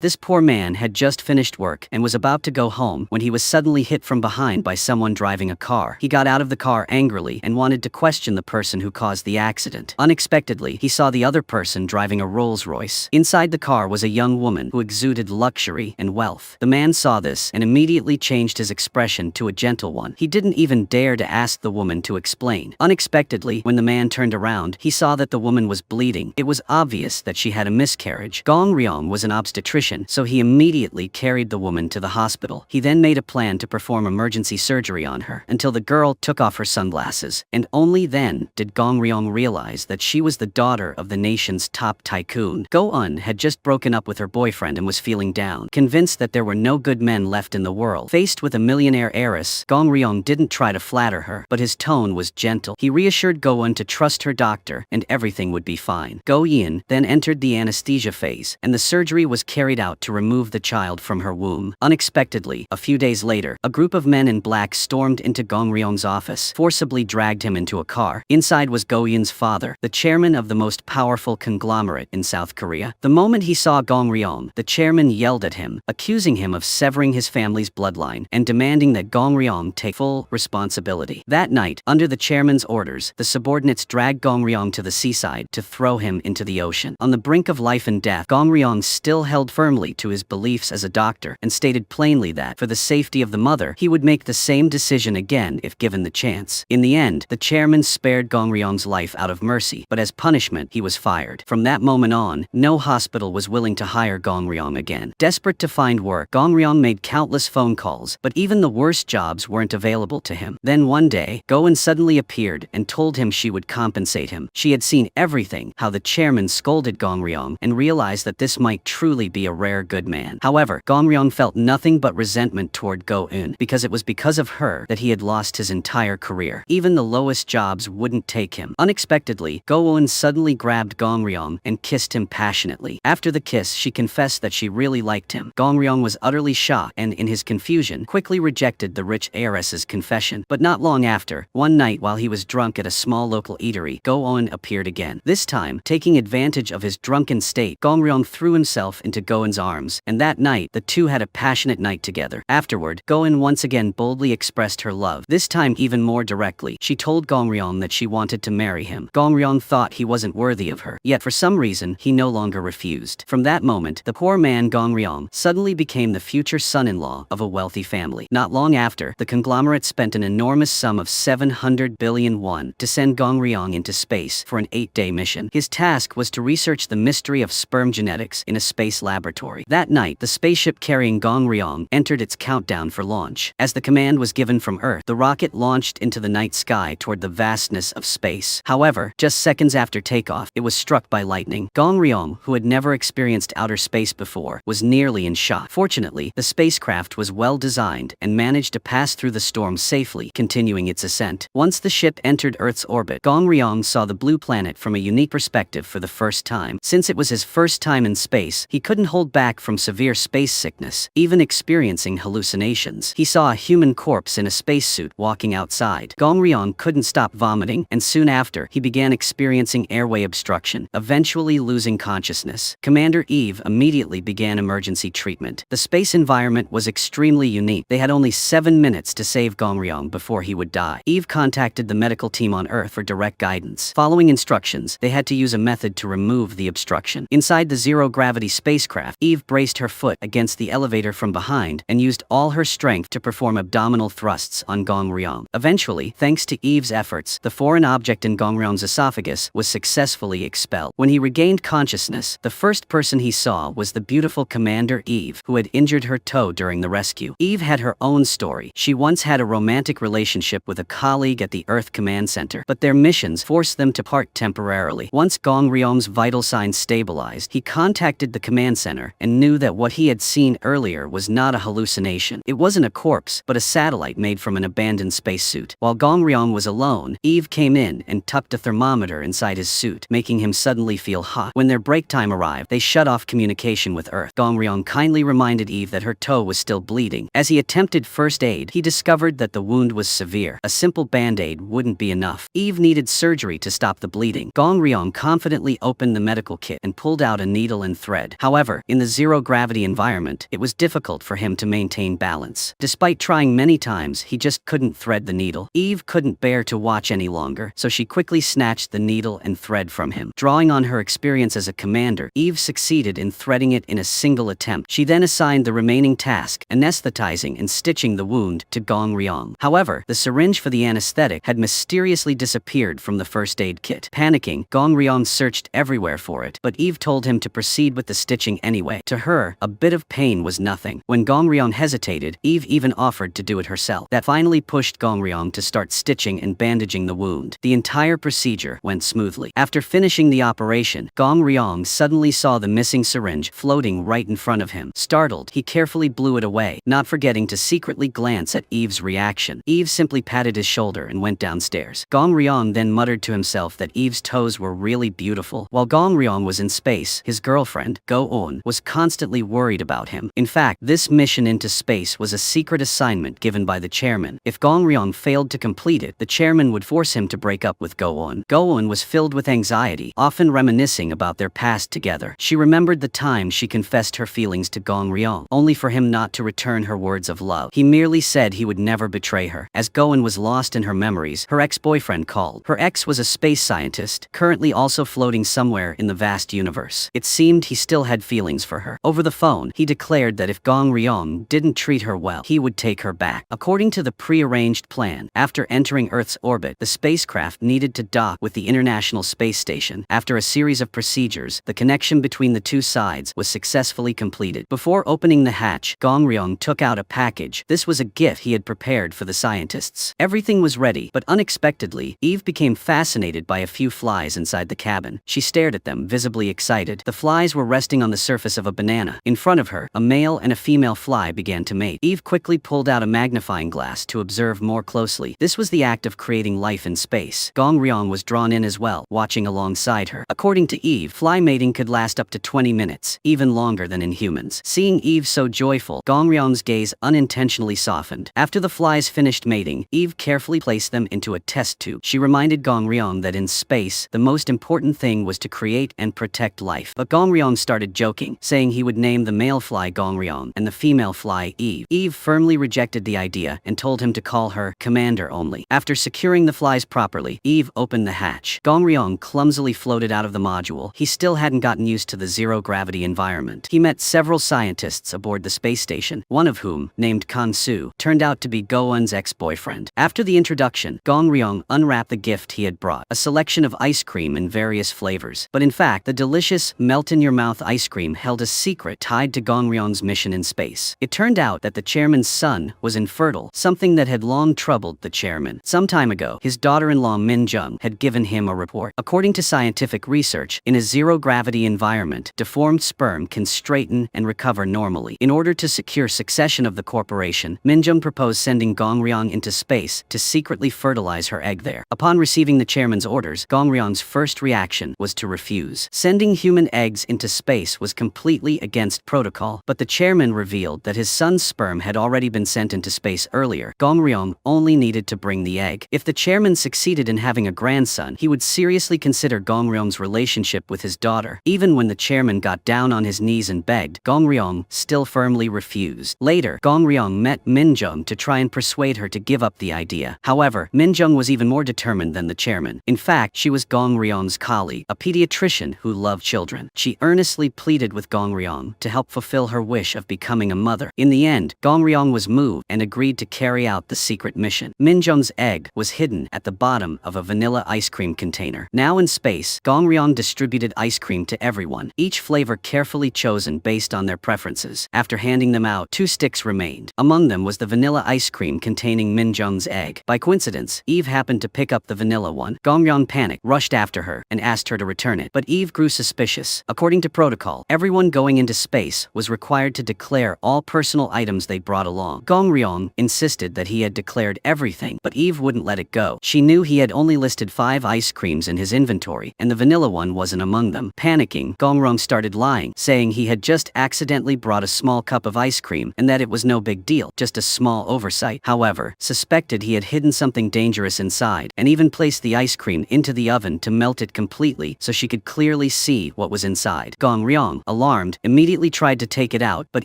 This poor man had just finished work and was about to go home when he was suddenly hit from behind by someone driving a car. He got out of the car angrily and wanted to question the person who caused the accident. Unexpectedly, he saw the other person driving a Rolls-Royce. Inside the car was a young woman who exuded luxury and wealth. The man saw this and immediately changed his expression to a gentle one. He didn't even dare to ask the woman to explain. Unexpectedly, when the man turned around, he saw that the woman was bleeding. It was obvious that she had a miscarriage. Gong Ryong was an obstetrician, so he immediately carried the woman to the hospital. He then made a plan to perform emergency surgery on her until the girl took off her sunglasses, and only then did Gong Ryong realize that she was the daughter of the nation's top tycoon. Go-eun had just broken up with her boyfriend and was feeling down, convinced that there were no good men left in the world. Faced with a millionaire heiress, Gong Ryong didn't try to flatter her, but his tone was gentle. He reassured Go-eun to trust her doctor and everything would be fine. Go-eun then entered the anesthesia phase, and the surgery was carried out to remove the child from her womb. Unexpectedly, a few days later, a group of men in black stormed into Gong Ryong's office, forcibly dragged him into a car. Inside was Go-eun's father, the chairman of the most powerful conglomerate in South Korea. The moment he saw Gong Ryong, the chairman yelled at him, accusing him of severing his family's bloodline and demanding that Gong Ryong take full responsibility. That night, under the chairman's orders, the subordinates dragged Gong Ryong to the seaside to throw him into the ocean. On the brink of life and death, Gong Ryong still held firmly to his beliefs as a doctor and stated plainly that, for the safety of the mother, he would make the same decision again if given the chance. In the end, the chairman spared Gong Ryong's life out of mercy, but as punishment, he was fired. From that moment on, no hospital was willing to hire Gong Ryong again. Desperate to find work, Gong Ryong made countless phone calls, but even the worst jobs weren't available to him. Then one day, Go-eun suddenly appeared and told him she would compensate him. She had seen everything, how the chairman scolded Gong Ryong, and realized that this might truly be a rare good man. However, Gong Ryong felt nothing but resentment toward Go-eun, because it was because of her that he had lost his entire career. Even the lowest jobs wouldn't take him. Unexpectedly, Go-eun suddenly grabbed Gong Ryong and kissed him passionately. After the kiss, she confessed that she really liked him. Gong Ryong was utterly shocked and, in his confusion, quickly rejected the rich heiress's confession. But not long after, one night while he was drunk at a small local eatery, Go-eun appeared again. This time, taking advantage of his drunken state, Gong Ryong threw himself into Go-eun's arms, and that night, the two had a passionate night together. Afterward, Go-eun once again boldly expressed her love, this time even more directly. She told Gong Ryong that she wanted to marry him. Gong Ryong thought he wasn't worthy of her, yet for some reason, he no longer refused. From that moment, the poor man Gong Ryong suddenly became the future son-in-law of a wealthy family. Not long after, the conglomerate spent an enormous sum of 700 billion won to send Gong Ryong into space for an 8-day mission. His task was to research the mystery of sperm genetics in a space laboratory. That night, the spaceship carrying Gong Ryong entered its countdown for launch. As the command was given from Earth, the rocket launched into the night sky toward the vastness of space. However, just seconds after takeoff, it was struck by lightning. Gong Ryong, who had never experienced outer space before, was nearly in shock. Fortunately, the spacecraft was well designed and managed to pass through the storm safely, continuing its ascent. Once the ship entered Earth's orbit, Gong Ryong saw the blue planet from a unique perspective for the first time. Since it was his first time in space, he couldn't hold back from severe space sickness, even experiencing hallucinations. He saw a human corpse in a spacesuit walking outside. Gong Ryong couldn't stop vomiting, and soon after, he began experiencing airway obstruction, eventually losing consciousness. Commander Eve immediately began emergency treatment. The space environment was extremely unique. They had only 7 minutes to save Gong Ryong before he would die. Eve contacted the medical team on Earth for direct guidance. Following instructions, they had to use a method to remove the obstruction. Inside the zero-gravity spacecraft, Eve braced her foot against the elevator from behind and used all her strength to perform abdominal thrusts on Gong Ryong. Eventually, thanks to Eve's efforts, the foreign object in Gong Ryong's esophagus was successfully expelled. When he regained consciousness, the first person he saw was the beautiful Commander Eve, who had injured her toe during the rescue. Eve had her own story. She once had a romantic relationship with a colleague at the Earth Command Center, but their missions forced them to part temporarily. Once Gong Ryong's vital signs stabilized, he contacted the command center and knew that what he had seen earlier was not a hallucination. It wasn't a corpse, but a satellite made from an abandoned spacesuit. While Gong Ryong was alone, Eve came in and tucked a thermometer inside his suit, making him suddenly feel hot. When their break time arrived, they shut off communication with Earth. Gong Ryong kindly reminded Eve that her toe was still bleeding. As he attempted first aid, he discovered that the wound was severe. A simple band-aid wouldn't be enough. Eve needed surgery to stop the bleeding. Gong Ryong confidently opened the medical kit and pulled out a needle and thread. However, In the zero-gravity environment, it was difficult for him to maintain balance. Despite trying many times, he just couldn't thread the needle. Eve couldn't bear to watch any longer, so she quickly snatched the needle and thread from him. Drawing on her experience as a commander, Eve succeeded in threading it in a single attempt. She then assigned the remaining task, anesthetizing and stitching the wound, to Gong Ryong. However, the syringe for the anesthetic had mysteriously disappeared from the first aid kit. Panicking, Gong Ryong searched everywhere for it, but Eve told him to proceed with the stitching anyway. To her, a bit of pain was nothing. When Gong Ryong hesitated, Eve even offered to do it herself. That finally pushed Gong Ryong to start stitching and bandaging the wound. The entire procedure went smoothly. After finishing the operation, Gong Ryong suddenly saw the missing syringe floating right in front of him. Startled, he carefully blew it away, not forgetting to secretly glance at Eve's reaction. Eve simply patted his shoulder and went downstairs. Gong Ryong then muttered to himself that Eve's toes were really beautiful. While Gong Ryong was in space, his girlfriend, Go-eun, was constantly worried about him. In fact, this mission into space was a secret assignment given by the chairman. If Gong Ryong failed to complete it, the chairman would force him to break up with Go-eun. Go-eun was filled with anxiety, often reminiscing about their past together. She remembered the time she confessed her feelings to Gong Ryong, only for him not to return her words of love. He merely said he would never betray her. As Go-eun was lost in her memories, her ex-boyfriend called. Her ex was a space scientist, currently also floating somewhere in the vast universe. It seemed he still had feelings for her. Over the phone, he declared that if Gong Ryong didn't treat her well, he would take her back. According to the pre-arranged plan, after entering Earth's orbit, the spacecraft needed to dock with the International Space Station. After a series of procedures, the connection between the two sides was successfully completed. Before opening the hatch, Gong Ryong took out a package. This was a gift he had prepared for the scientists. Everything was ready, but unexpectedly, Eve became fascinated by a few flies inside the cabin. She stared at them, visibly excited. The flies were resting on the surface of a banana. In front of her, a male and a female fly began to mate. Eve quickly pulled out a magnifying glass to observe more closely. This was the act of creating life in space. Gong Ryong was drawn in as well, watching alongside her. According to Eve, fly mating could last up to 20 minutes, even longer than in humans. Seeing Eve so joyful, Gong Ryong's gaze unintentionally softened. After the flies finished mating, Eve carefully placed them into a test tube. She reminded Gong Ryong that in space, the most important thing was to create and protect life. But Gong Ryong started joking, saying he would name the male fly Gong Ryong and the female fly Eve. Eve firmly rejected the idea and told him to call her Commander only. After securing the flies properly, Eve opened the hatch. Gong Ryong clumsily floated out of the module. He still hadn't gotten used to the zero-gravity environment. He met several scientists aboard the space station, one of whom, named Kan-su, turned out to be Go-eun's ex-boyfriend. After the introduction, Gong Ryong unwrapped the gift he had brought, a selection of ice cream in various flavors. But in fact, the delicious, melt-in-your-mouth ice cream held a secret tied to Gong Ryong's mission in space. It turned out that the chairman's son was infertile, something that had long troubled the chairman. Some time ago, his daughter-in-law Min Jung had given him a report. According to scientific research, in a zero-gravity environment, deformed sperm can straighten and recover normally. In order to secure succession of the corporation, Min Jung proposed sending Gong Ryong into space to secretly fertilize her egg there. Upon receiving the chairman's orders, Gong Ryong's first reaction was to refuse. Sending human eggs into space was completely against protocol, but the chairman revealed that his son's sperm had already been sent into space earlier. Gong Ryong only needed to bring the egg. If the chairman succeeded in having a grandson, he would seriously consider Gong Ryong's relationship with his daughter. Even when the chairman got down on his knees and begged, Gong Ryong still firmly refused. Later, Gong Ryong met Min Jung to try and persuade her to give up the idea. However, Min Jung was even more determined than the chairman. In fact, she was Gong Ryong's colleague, a pediatrician who loved children. She earnestly pleaded with Gong Ryong to help fulfill her wish of becoming a mother. In the end, Gong Ryong was moved and agreed to carry out the secret mission. Min Jung's egg was hidden at the bottom of a vanilla ice cream container. Now in space, Gong Ryong distributed ice cream to everyone, each flavor carefully chosen based on their preferences. After handing them out, 2 sticks remained. Among them was the vanilla ice cream containing Min Jung's egg. By coincidence, Eve happened to pick up the vanilla one. Gong Ryong panicked, rushed after her, and asked her to return it. But Eve grew suspicious. According to protocol, everyone going into space was required to declare all personal items they brought along. Gong Ryong insisted that he had declared everything, but Eve wouldn't let it go. She knew he had only listed 5 ice creams in his inventory, and the vanilla one wasn't among them. Panicking, Gong Ryong started lying, saying he had just accidentally brought a small cup of ice cream and that it was no big deal, just a small oversight. However, suspected he had hidden something dangerous inside, and even placed the ice cream into the oven to melt it completely so she could clearly see what was inside. Gong Ryong, a alarmed, immediately tried to take it out, but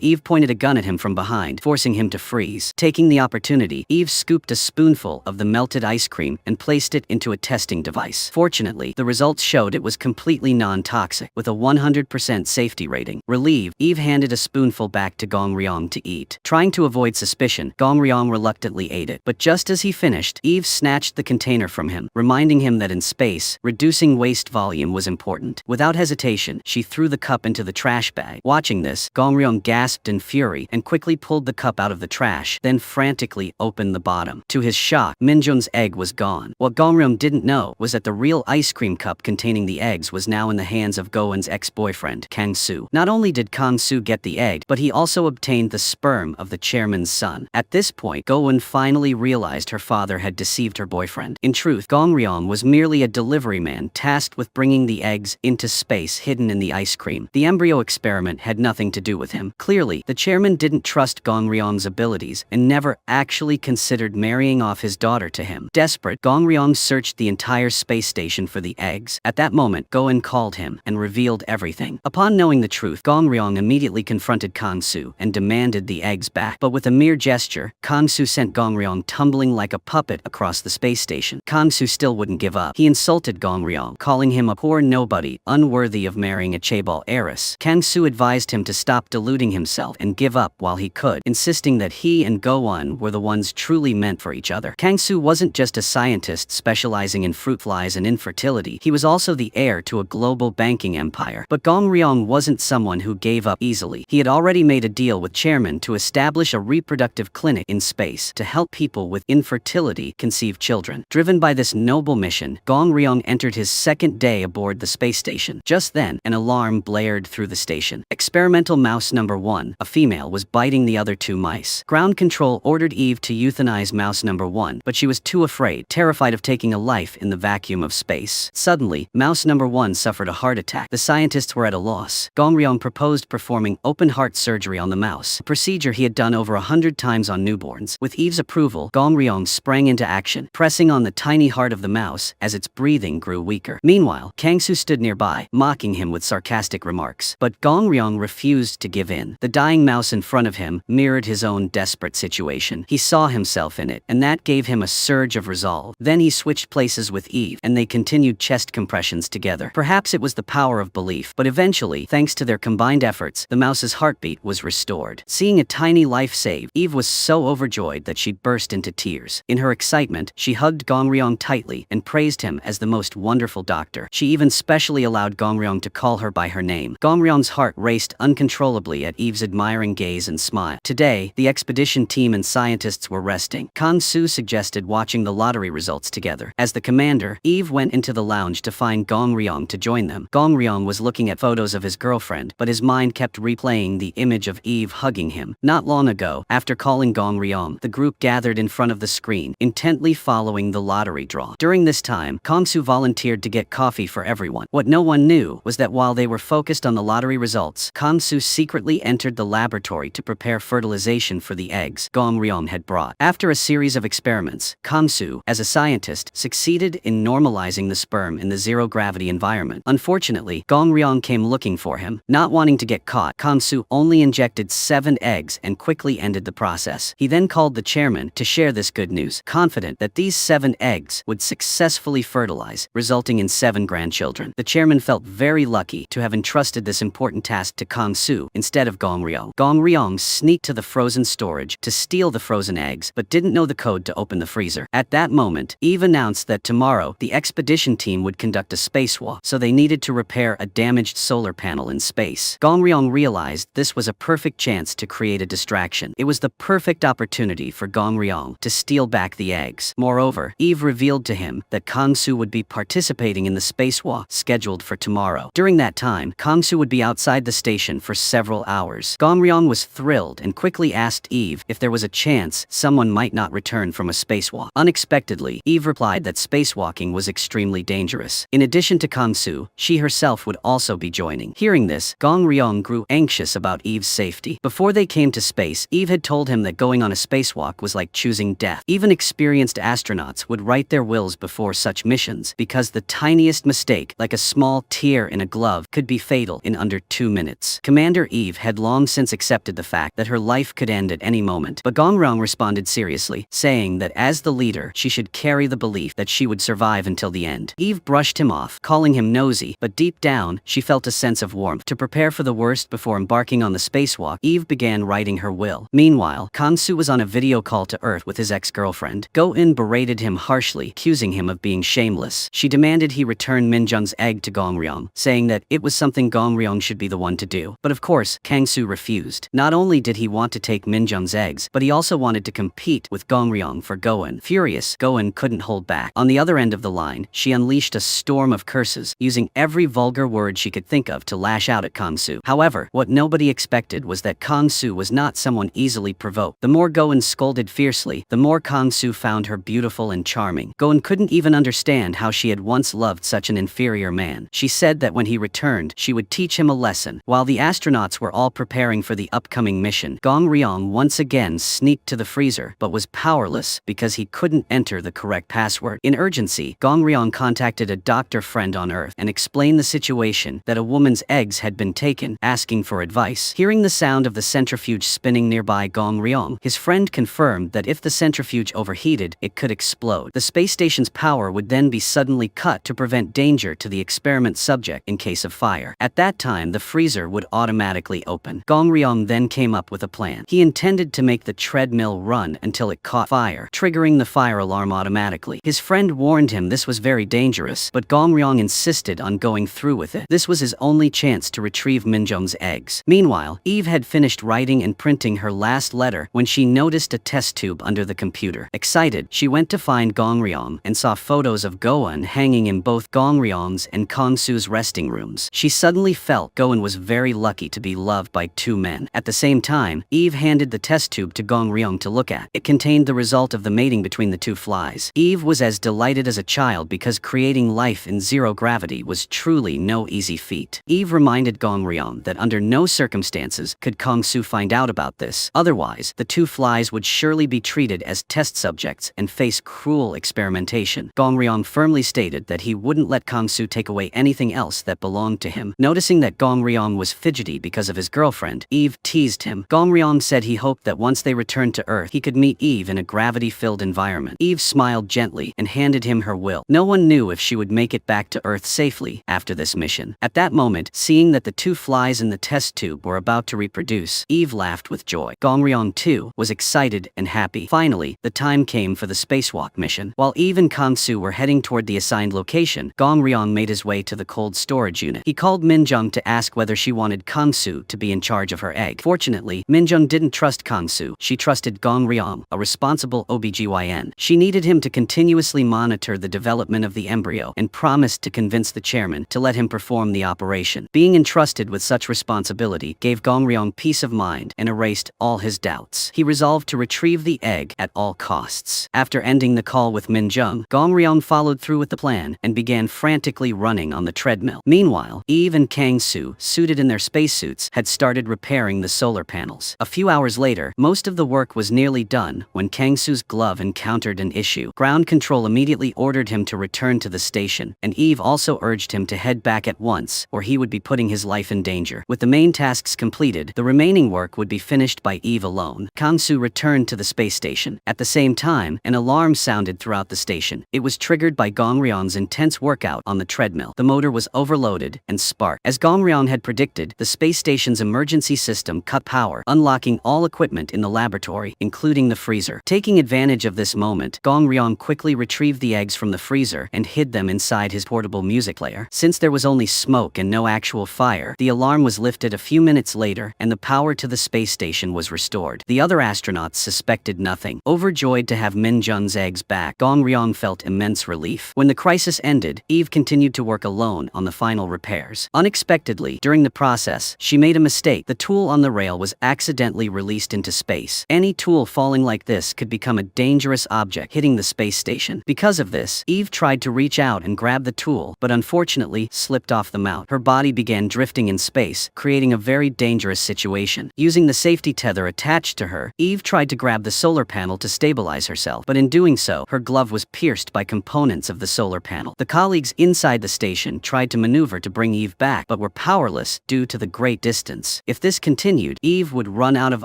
Eve pointed a gun at him from behind, forcing him to freeze. Taking the opportunity, Eve scooped a spoonful of the melted ice cream and placed it into a testing device. Fortunately, the results showed it was completely non-toxic, with a 100% safety rating. Relieved, Eve handed a spoonful back to Gong Ryong to eat. Trying to avoid suspicion, Gong Ryong reluctantly ate it, but just as he finished, Eve snatched the container from him, reminding him that in space, reducing waste volume was important. Without hesitation, she threw the cup into the trash bag. Watching this, Gong Ryong gasped in fury and quickly pulled the cup out of the trash, then frantically opened the bottom. To his shock, Minjung's egg was gone. What Gong Ryong didn't know was that the real ice cream cup containing the eggs was now in the hands of Goen's ex-boyfriend, Kang Soo. Not only did Kang Soo get the egg, but he also obtained the sperm of the chairman's son. At this point, Goen finally realized her father had deceived her boyfriend. In truth, Gong Ryong was merely a delivery man tasked with bringing the eggs into space hidden in the ice cream. The embryo experiment had nothing to do with him. Clearly, the chairman didn't trust Gong Ryong's abilities and never actually considered marrying off his daughter to him. Desperate, Gong Ryong searched the entire space station for the eggs. At that moment, Goen called him and revealed everything. Upon knowing the truth, Gong Ryong immediately confronted Kang Soo and demanded the eggs back. But with a mere gesture, Kang Soo sent Gong Ryong tumbling like a puppet across the space station. Kang Soo still wouldn't give up. He insulted Gong Ryong, calling him a poor nobody, unworthy of marrying a Chaebol heiress. Kang Soo advised him to stop deluding himself and give up while he could, insisting that he and Goen were the ones truly meant for each other. Kang Soo wasn't just a scientist specializing in fruit flies and infertility, he was also the heir to a global banking empire. But Gong Ryong wasn't someone who gave up easily. He had already made a deal with Chairman to establish a reproductive clinic in space to help people with infertility conceive children. Driven by this noble mission, Gong Ryong entered his second day aboard the space station. Just then, an alarm blared through the station. Experimental mouse number 1, a female, was biting the other 2 mice. Ground control ordered Eve to euthanize mouse number 1, but she was too afraid, terrified of taking a life in the vacuum of space. Suddenly, mouse number 1 suffered a heart attack. The scientists were at a loss. Gong Ryong proposed performing open-heart surgery on the mouse, a procedure he had done over 100 times on newborns. With Eve's approval, Gong Ryong sprang into action, pressing on the tiny heart of the mouse as its breathing grew weaker. Meanwhile, Kang Soo stood nearby, mocking him with sarcastic remarks. But Gong Ryong refused to give in. The dying mouse in front of him mirrored his own desperate situation. He saw himself in it, and that gave him a surge of resolve. Then he switched places with Eve, and they continued chest compressions together. Perhaps it was the power of belief, but eventually, thanks to their combined efforts, the mouse's heartbeat was restored. Seeing a tiny life saved, Eve was so overjoyed that she burst into tears. In her excitement, she hugged Gong Ryong tightly and praised him as the most wonderful doctor. She even specially allowed Gong Ryong to call her by her name. Gong Ryong's heart raced uncontrollably at Eve's admiring gaze and smile. Today, the expedition team and scientists were resting. Kang Soo suggested watching the lottery results together. As the commander, Eve went into the lounge to find Gong Ryong to join them. Gong Ryong was looking at photos of his girlfriend, but his mind kept replaying the image of Eve hugging him. Not long ago, after calling Gong Ryong, the group gathered in front of the screen, intently following the lottery draw. During this time, Kang Soo volunteered to get coffee for everyone. What no one knew was that while they were focused on the lottery results, Kang Soo secretly entered the laboratory to prepare fertilization for the eggs Gong Ryong had brought. After a series of experiments, Kang Soo, as a scientist, succeeded in normalizing the sperm in the zero-gravity environment. Unfortunately, Gong Ryong came looking for him. Not wanting to get caught, Kang Soo only injected 7 eggs and quickly ended the process. He then called the chairman to share this good news, confident that these 7 eggs would successfully fertilize, resulting in 7 grandchildren. The chairman felt very lucky to have entrusted this important task to Kang Soo instead of Gong Ryong. Gong Ryong sneaked to the frozen storage to steal the frozen eggs, but didn't know the code to open the freezer. At that moment, Eve announced that tomorrow, the expedition team would conduct a spacewalk, so they needed to repair a damaged solar panel in space. Gong Ryong realized this was a perfect chance to create a distraction. It was the perfect opportunity for Gong Ryong to steal back the eggs. Moreover, Eve revealed to him that Kang Soo would be participating in the spacewalk scheduled for tomorrow. During that time, Kang Soo would be outside the station for several hours. Gong Ryong was thrilled and quickly asked Eve if there was a chance someone might not return from a spacewalk. Unexpectedly, Eve replied that spacewalking was extremely dangerous. In addition to Kang Soo, she herself would also be joining. Hearing this, Gong Ryong grew anxious about Eve's safety. Before they came to space, Eve had told him that going on a spacewalk was like choosing death. Even experienced astronauts would write their wills before such missions, because the tiniest mistake, like a small tear in a glove, could be fatal in under 2 minutes. Commander Eve had long since accepted the fact that her life could end at any moment, but Gong Ryong responded seriously, saying that as the leader, she should carry the belief that she would survive until the end. Eve brushed him off, calling him nosy, but deep down, she felt a sense of warmth. To prepare for the worst before embarking on the spacewalk, Eve began writing her will. Meanwhile, Kang-soo was on a video call to Earth with his ex-girlfriend. Go-in berated him harshly, accusing him of being shameless. She demanded he return Min-jung's egg to Gong Ryong, saying that it was something Gong Ryong should be the one to do. But of course, Kang-soo refused. Not only did he want to take Min-jung's eggs, but he also wanted to compete with Gong Ryong for Go-in. Furious, Go-in couldn't hold back. On the other end of the line, she unleashed a storm of curses, using every vulgar word she could think of to lash out at Kang-soo. However, what nobody expected was that Kang-soo was not someone easily provoked. The more Go-in scolded fiercely, the more Kang-soo found her beautiful and charming. Go-in couldn't even understand how she had once loved such an inferior man. She said that when he returned, she would teach him a lesson. While the astronauts were all preparing for the upcoming mission, Gong Ryong once again sneaked to the freezer, but was powerless because he couldn't enter the correct password. In urgency, Gong Ryong contacted a doctor friend on Earth and explained the situation, that a woman's eggs had been taken, asking for advice. Hearing the sound of the centrifuge spinning nearby Gong Ryong, his friend confirmed that if the centrifuge overheated, it could explode. The space station's power would then be suddenly cut to prevent danger to the experiment subject in case of fire. At that time, the freezer would automatically open. Gong Ryong then came up with a plan. He intended to make the treadmill run until it caught fire, triggering the fire alarm automatically. His friend warned him this was very dangerous, but Gong Ryong insisted on going through with it. This was his only chance to retrieve Min-jung's eggs. Meanwhile, Eve had finished writing and printing her last letter when she noticed a test tube under the computer. Excited, she went to find Gong Ryong and saw photos of Go-in hanging in both Gong Ryong's and Kang-soo's resting rooms. She suddenly felt Go-in was very lucky to be loved by two men. At the same time, Eve handed the test tube to Gong Ryong to look at. It contained the result of the mating between the two flies. Eve was as delighted as a child because creating life in zero gravity was truly no easy feat. Eve reminded Gong Ryong that under no circumstances could Kang-soo find out about this. Otherwise, the two flies would surely be treated as test subjects and face cruel experimentation. Gong Ryong firmly stated that he wouldn't let Kang-soo take away anything else that belonged to him. Noticing that Gong Ryong was fidgety because of his girlfriend, Eve teased him. Gong Ryong said he hoped that once they returned to Earth, he could meet Eve in a gravity-filled environment. Eve smiled gently and handed him her will. No one knew if she would make it back to Earth safely after this mission. At that moment, seeing that the two flies in the test tube were about to reproduce, Eve laughed with joy. Gong Ryong, too, was excited and happy. Finally, the time came for the spacewalk mission. While Eve and Kang-soo were heading toward the assigned location, Gong Ryong made his way to the cold storage unit. He called Min-jung to ask whether she wanted Kang-soo to be in charge of her egg. Fortunately, Min-jung didn't trust Kang-soo. She trusted Gong Ryong, a responsible OBGYN. She needed him to continuously monitor the development of the embryo and promised to convince the chairman to let him perform the operation. Being entrusted with such responsibility gave Gong Ryong peace of mind and erased all his doubts. He resolved to retrieve the egg at all costs. After ending the call with Min-jung, Gong Ryong followed through with the plan and began frantically running on the treadmill. Meanwhile, Eve and Kang-soo, suited in their spacesuits, had started repairing the solar panels. A few hours later, most of the work was nearly done when Kang-soo's glove encountered an issue. Ground control immediately ordered him to return to the station, and Eve also urged him to head back at once, or he would be putting his life in danger. With the main tasks completed, the remaining work would be finished by Eve alone. Kang-soo returned to the space station. At the same time, an alarm sounded throughout the station. It was triggered by Gong Ryong's intense workout on the treadmill. The motor was overloaded and sparked. As Gong Ryong had predicted, the space station's emergency system cut power, unlocking all equipment in the laboratory, including the freezer. Taking advantage of this moment, Gong Ryong quickly retrieved the eggs from the freezer and hid them inside his portable music player. Since there was only smoke and no actual fire, the alarm was lifted a few minutes later and the power to the space station was restored. The other astronauts suspected nothing. Overjoyed to have Min-jung's eggs back, Gong Ryong felt immense relief. When the crisis ended, Eve continued to work alone on the final repairs. Unexpectedly, during the process, she made a mistake. The tool on the rail was accidentally released into space. Any tool falling like this could become a dangerous object, hitting the space station. Because of this, Eve tried to reach out and grab the tool, but unfortunately slipped off the mount. Her body began drifting in space, creating a very dangerous situation. Using the safety tether attached to her, Eve tried to grab the solar panel to stabilize herself, but in doing so, her glove was pierced by components of the solar panel. The colleagues inside the station tried to maneuver to bring Eve back, but were powerless due to the great distance. If this continued, Eve would run out of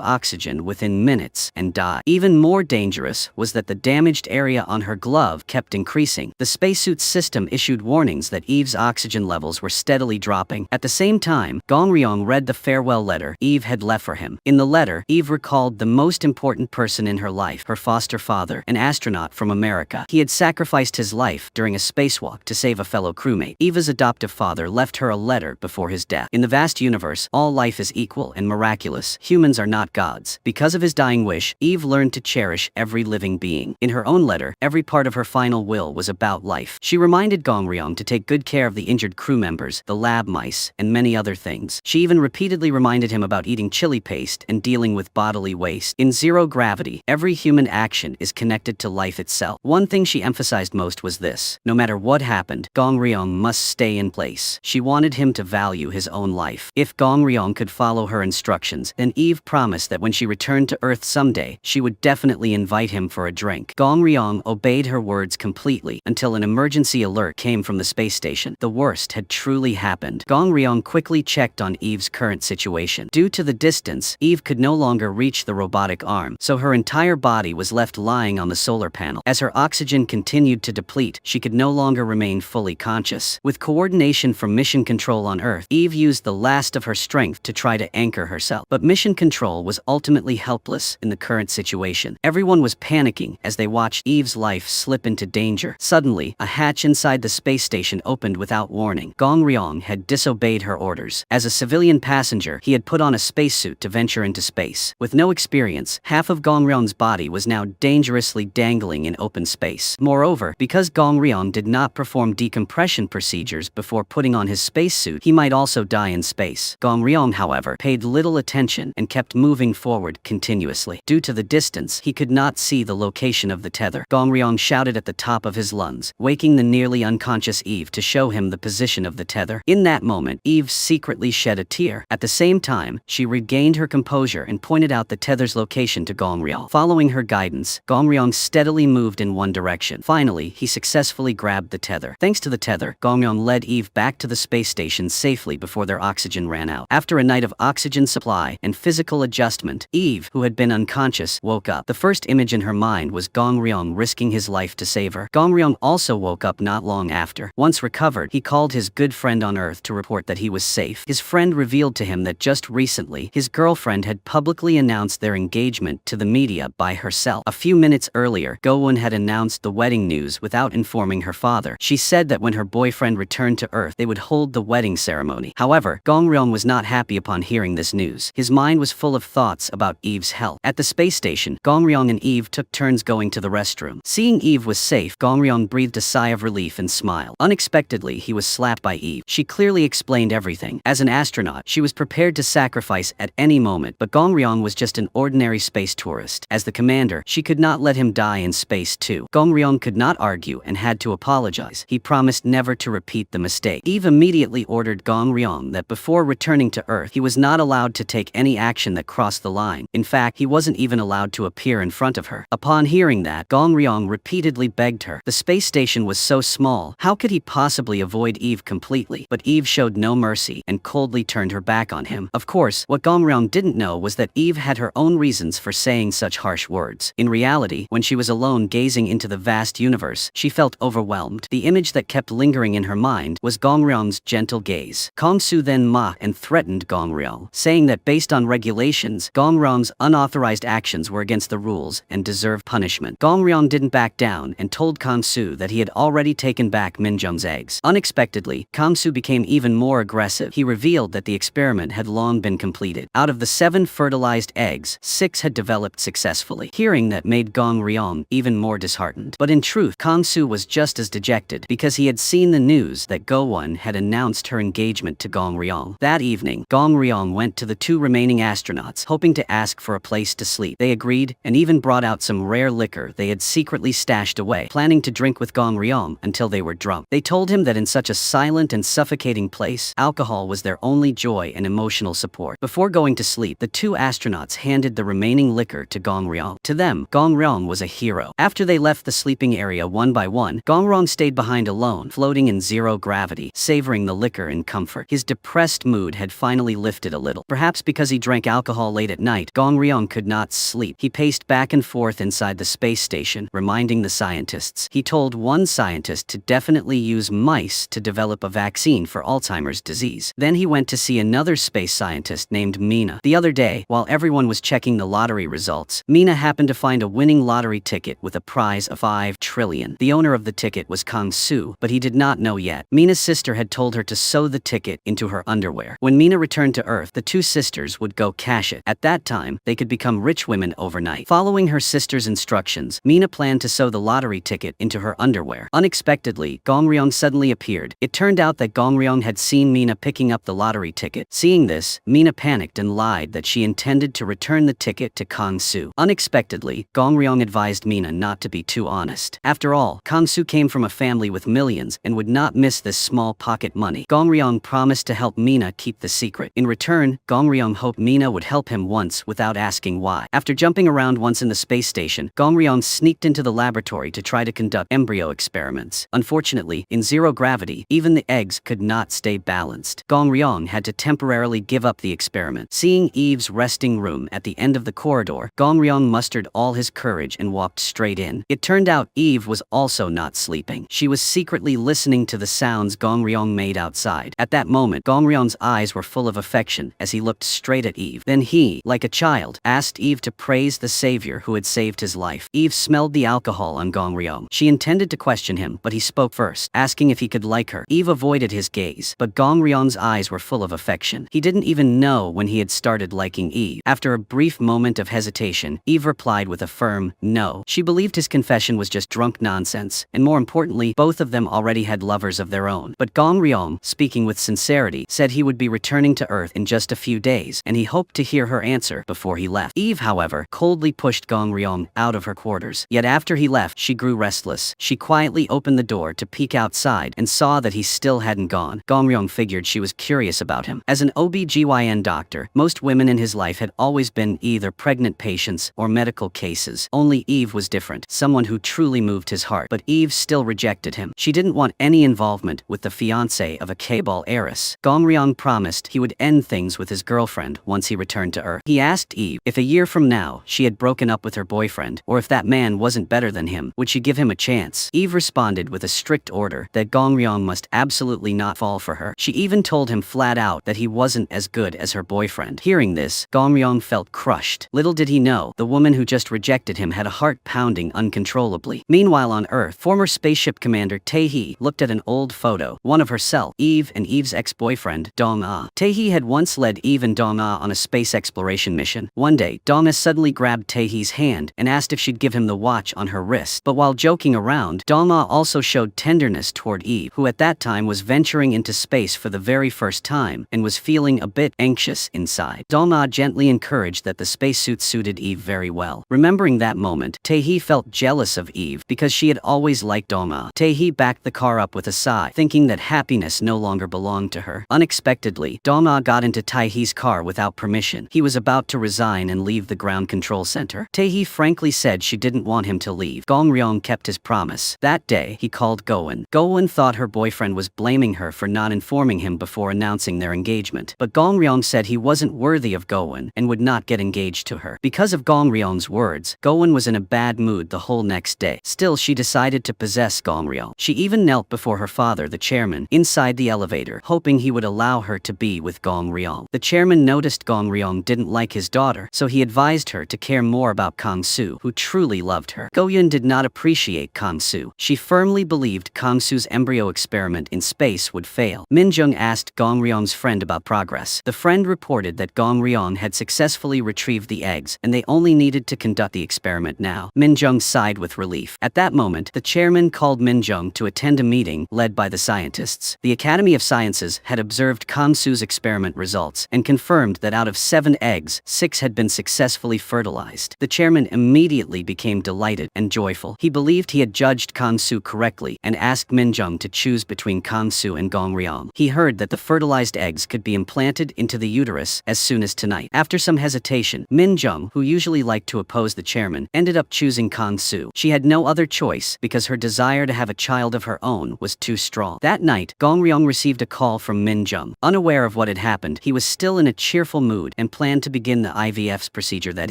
oxygen within minutes and die. Even more dangerous was that the damaged area on her glove kept increasing. The spacesuit's system issued warnings that Eve's oxygen levels were steadily dropping. At the same time, Gong Ryong read the farewell letter Eve had left for him. In the letter, Eve recalled the most important person in her life, her foster father, an astronaut from America. He had sacrificed his life during a spacewalk to save a fellow crewmate. Eva's adoptive father left her a letter before his death. In the vast universe, all life is equal and miraculous. Humans are not gods. Because of his dying wish, Eve learned to cherish every living being. In her own letter, every part of her final will was about life. She reminded Gong Ryong to take good care of the injured crew members, the lab mice, and many other things. She even repeatedly reminded him about eating chili paste and dealing with bodily waste. In zero gravity, every human action is connected to life itself. One thing she emphasized most was this: no matter what happened, Gong Ryong must stay in place. She wanted him to value his own life. If Gong Ryong could follow her instructions, then Eve promised that when she returned to Earth someday, she would definitely invite him for a drink. Gong Ryong obeyed her words completely until an emergency alert came from the space station. The worst had truly happened. Gong Ryong quickly checked on Eve's current situation. Due to the distance, Eve could no longer reach the robotic arm, so her entire body was left lying on the solar panel. As her oxygen continued to deplete, she could no longer remain fully conscious. With coordination from Mission Control on Earth, Eve used the last of her strength to try to anchor herself. But Mission Control was ultimately helpless in the current situation. Everyone was panicking as they watched Eve's life slip into danger. Suddenly, a hatch inside the space station opened without warning. Gong Ryong had disobeyed her orders. As a civilian passenger, he had put on a spacesuit to venture into space. With no experience, half of Gong Ryong's body was now dangerously dangling in open space. Moreover, because Gong Ryong did not perform decompression procedures before putting on his spacesuit, he might also die in space. Gong Ryong, however, paid little attention and kept moving forward continuously. Due to the distance, he could not see the location of the tether. Gong Ryong shouted at the top of his lungs, waking the nearly unconscious Eve to show him the position of the tether. In that moment, Eve secretly shed a tear. At the same time, she regained her composure and pointed out the tether's location to Gong Ryong. Following her guidance, Gong Ryong steadily moved in one direction. Finally, he successfully grabbed the tether. Thanks to the tether, Gong Ryong led Eve back to the space station safely before their oxygen ran out. After a night of oxygen supply and physical adjustment, Eve, who had been unconscious, woke up. The first image in her mind was Gong Ryong risking his life to save her. Gong Ryong also woke up not long after. Once recovered, he called his good friend on Earth to report that he was safe. His friend revealed to him that just recently, his girlfriend had publicly announced their engagement to the media by herself. A few minutes earlier, Go-won had announced the wedding news without informing her father. She said that when her boyfriend returned to Earth, they would hold the wedding ceremony. However, Gong Ryong was not happy upon hearing this news. His mind was full of thoughts about Eve's health. At the space station, Gong Ryong and Eve took turns going to the restroom. Seeing Eve was safe, Gong Ryong breathed a sigh of relief and smiled. Unexpectedly, he was slapped by Eve. She clearly explained everything. As an astronaut, she was prepared to sacrifice at any moment, but Gong Ryong was just an ordinary space tourist. As the commander, she could not let him die in space too. Gong Ryong could not argue and had to apologize. He promised never to repeat the mistake. Eve immediately ordered Gong Ryong that before returning to Earth, he was not allowed to take any action that crossed the line. In fact, he wasn't even allowed to appear in front of her. Upon hearing that, Gong Ryong repeatedly begged her. The space station was so small, how could he possibly avoid Eve completely? But Eve showed no mercy and coldly turned her back on him. Of course, what Gong Ryong didn't know was that Eve had her own reasons for saying such harsh words. In reality, when she was alone gazing into the vast universe, she felt overwhelmed. The image that kept lingering in her mind was Gong Ryong's gentle gaze. Kong Su then mocked and threatened Gong Ryong, saying that based on regulations, Gong Ryong's unauthorized actions were against the rules and deserved punishment. Gong Ryong didn't back down and told Kong Su that he had already taken back Minjung's eggs. Unexpectedly, Kong Su became even more aggressive. He revealed that the experiment had long been completed. Out of the 7 fertilized eggs, 6 had developed successfully. Hearing that made Gong Ryong even more disheartened. But in truth, Kong Su was just as dejected because he had seen the news that Go-won had announced her engagement to Gong Ryong. That evening, Gong Ryong went to the 2 remaining astronauts, hoping to ask for a place to sleep. They agreed and even brought out some rare liquor they had secretly stashed away, planning to drink with Gong Ryong until they were drunk. They told him that in such a silent and suffocating place, alcohol was their only joy and emotional support. Before going to sleep, the 2 astronauts handed the remaining liquor to Gong Ryong. To them, Gong Ryong was a hero. After they left the sleeping area one by one, Gong Ryong stayed behind alone, floating in zero gravity, savoring the liquor in comfort. comfort. His depressed mood had finally lifted a little. Perhaps because he drank alcohol late at night, Gong Ryong could not sleep. He paced back and forth inside the space station, reminding the scientists. He told one scientist to definitely use mice to develop a vaccine for Alzheimer's disease. Then he went to see another space scientist named Mina. The other day, while everyone was checking the lottery results, Mina happened to find a winning lottery ticket with a prize of 5 trillion. The owner of the ticket was Kang Soo, but he did not know yet. Mina's sister had told her to sew the ticket into her underwear. When Mina returned to Earth, the two sisters would go cash it. At that time, they could become rich women overnight. Following her sister's instructions, Mina planned to sew the lottery ticket into her underwear. Unexpectedly, Gong Ryong suddenly appeared. It turned out that Gong Ryong had seen Mina picking up the lottery ticket. Seeing this, Mina panicked and lied that she intended to return the ticket to Kang Soo. Unexpectedly, Gong Ryong advised Mina not to be too honest. After all, Kang Soo came from a family with millions and would not miss this small pocket money. Gong Ryong promised to help Mina keep the secret. In return, Gong Ryong hoped Mina would help him once without asking why. After jumping around once in the space station, Gong Ryong sneaked into the laboratory to try to conduct embryo experiments. Unfortunately, in zero gravity, even the eggs could not stay balanced. Gong Ryong had to temporarily give up the experiment. Seeing Eve's resting room at the end of the corridor, Gong Ryong mustered all his courage and walked straight in. It turned out Eve was also not sleeping. She was secretly listening to the sounds Gong Ryong made outside. At that moment, Gong Ryong's eyes were full of affection as he looked straight at Eve. Then he, like a child, asked Eve to praise the savior who had saved his life. Eve smelled the alcohol on Gong Ryong. She intended to question him, but he spoke first, asking if he could like her. Eve avoided his gaze, but Gong Ryong's eyes were full of affection. He didn't even know when he had started liking Eve. After a brief moment of hesitation, Eve replied with a firm no. She believed his confession was just drunk nonsense, and more importantly, both of them already had lovers of their own. But Gong Ryong, speaking with sincerity, said he would be returning to Earth in just a few days, and he hoped to hear her answer before he left. Eve, however, coldly pushed Gong Ryong out of her quarters. Yet after he left, she grew restless. She quietly opened the door to peek outside and saw that he still hadn't gone. Gong Ryong figured she was curious about him. As an OB/GYN doctor, most women in his life had always been either pregnant patients or medical cases. Only Eve was different, someone who truly moved his heart. But Eve still rejected him. She didn't want any involvement with the fiancé of a Chaebol heiress. Gong Ryong promised he would end things with his girlfriend once he returned to Earth. He asked Eve if a year from now she had broken up with her boyfriend, or if that man wasn't better than him, would she give him a chance? Eve responded with a strict order that Gong Ryong must absolutely not fall for her. She even told him flat out that he wasn't as good as her boyfriend. Hearing this, Gong Ryong felt crushed. Little did he know, the woman who just rejected him had a heart pounding uncontrollably. Meanwhile on Earth, former spaceship commander Tae-hee looked at an old photo, one of herself, Eve and Eve's ex-boyfriend, Dong-ah. Tae-hee had once led Eve and Dong-ah on a space exploration mission. One day, Dong-ah suddenly grabbed Tae-hee's hand and asked if she'd give him the watch on her wrist. But while joking around, Dong-ah also showed tenderness toward Eve, who at that time was venturing into space for the very first time and was feeling a bit anxious inside. Dong-ah gently encouraged that the spacesuit suited Eve very well. Remembering that moment, Tae-hee felt jealous of Eve because she had always liked Dong-ah. Tae-hee backed the car up with a sigh, thinking that happiness no longer belonged to her. Unexpectedly, Dong-ah got into Tae-hee's car without permission. He was about to resign and leave the ground control center. Tae-hee frankly said she didn't want him to leave. Gong Ryong kept his promise. That day, he called Go-eun. Go-eun thought her boyfriend was blaming her for not informing him before announcing their engagement. But Gong Ryong said he wasn't worthy of Go-eun and would not get engaged to her. Because of Gong Ryong's words, Go-eun was in a bad mood the whole next day. Still, she decided to possess Gong Ryong. She even knelt before her father, the chairman, inside the elevator, hoping he would allow her to be with Gong Ryong. The chairman noticed Gong Ryong didn't like his daughter, so he advised her to care more about Kang Soo, who truly loved her. Go-eun did not appreciate Kang Soo. She firmly believed Kang Soo's embryo experiment in space would fail. Min-jung asked Gong Ryong's friend about progress. The friend reported that Gong Ryong had successfully retrieved the eggs, and they only needed to conduct the experiment now. Min-jung sighed with relief. At that moment, the chairman called Min-jung to attend a meeting led by the scientists. The Academy of Sciences had observed Kang Soo's experiment results and confirmed that out of 7 eggs, 6 had been successfully fertilized. The chairman immediately became delighted and joyful. He believed he had judged Kang Soo correctly and asked Min-jung to choose between Kang Soo and Gong Ryong. He heard that the fertilized eggs could be implanted into the uterus as soon as tonight. After some hesitation, Min-jung, who usually liked to oppose the chairman, ended up choosing Kang Soo. She had no other choice because her desire to have a child of her own was too strong. That night, Gong Ryong received a call from Min Jung. Unaware of what had happened, he was still in a cheerful mood and planned to begin the IVF's procedure that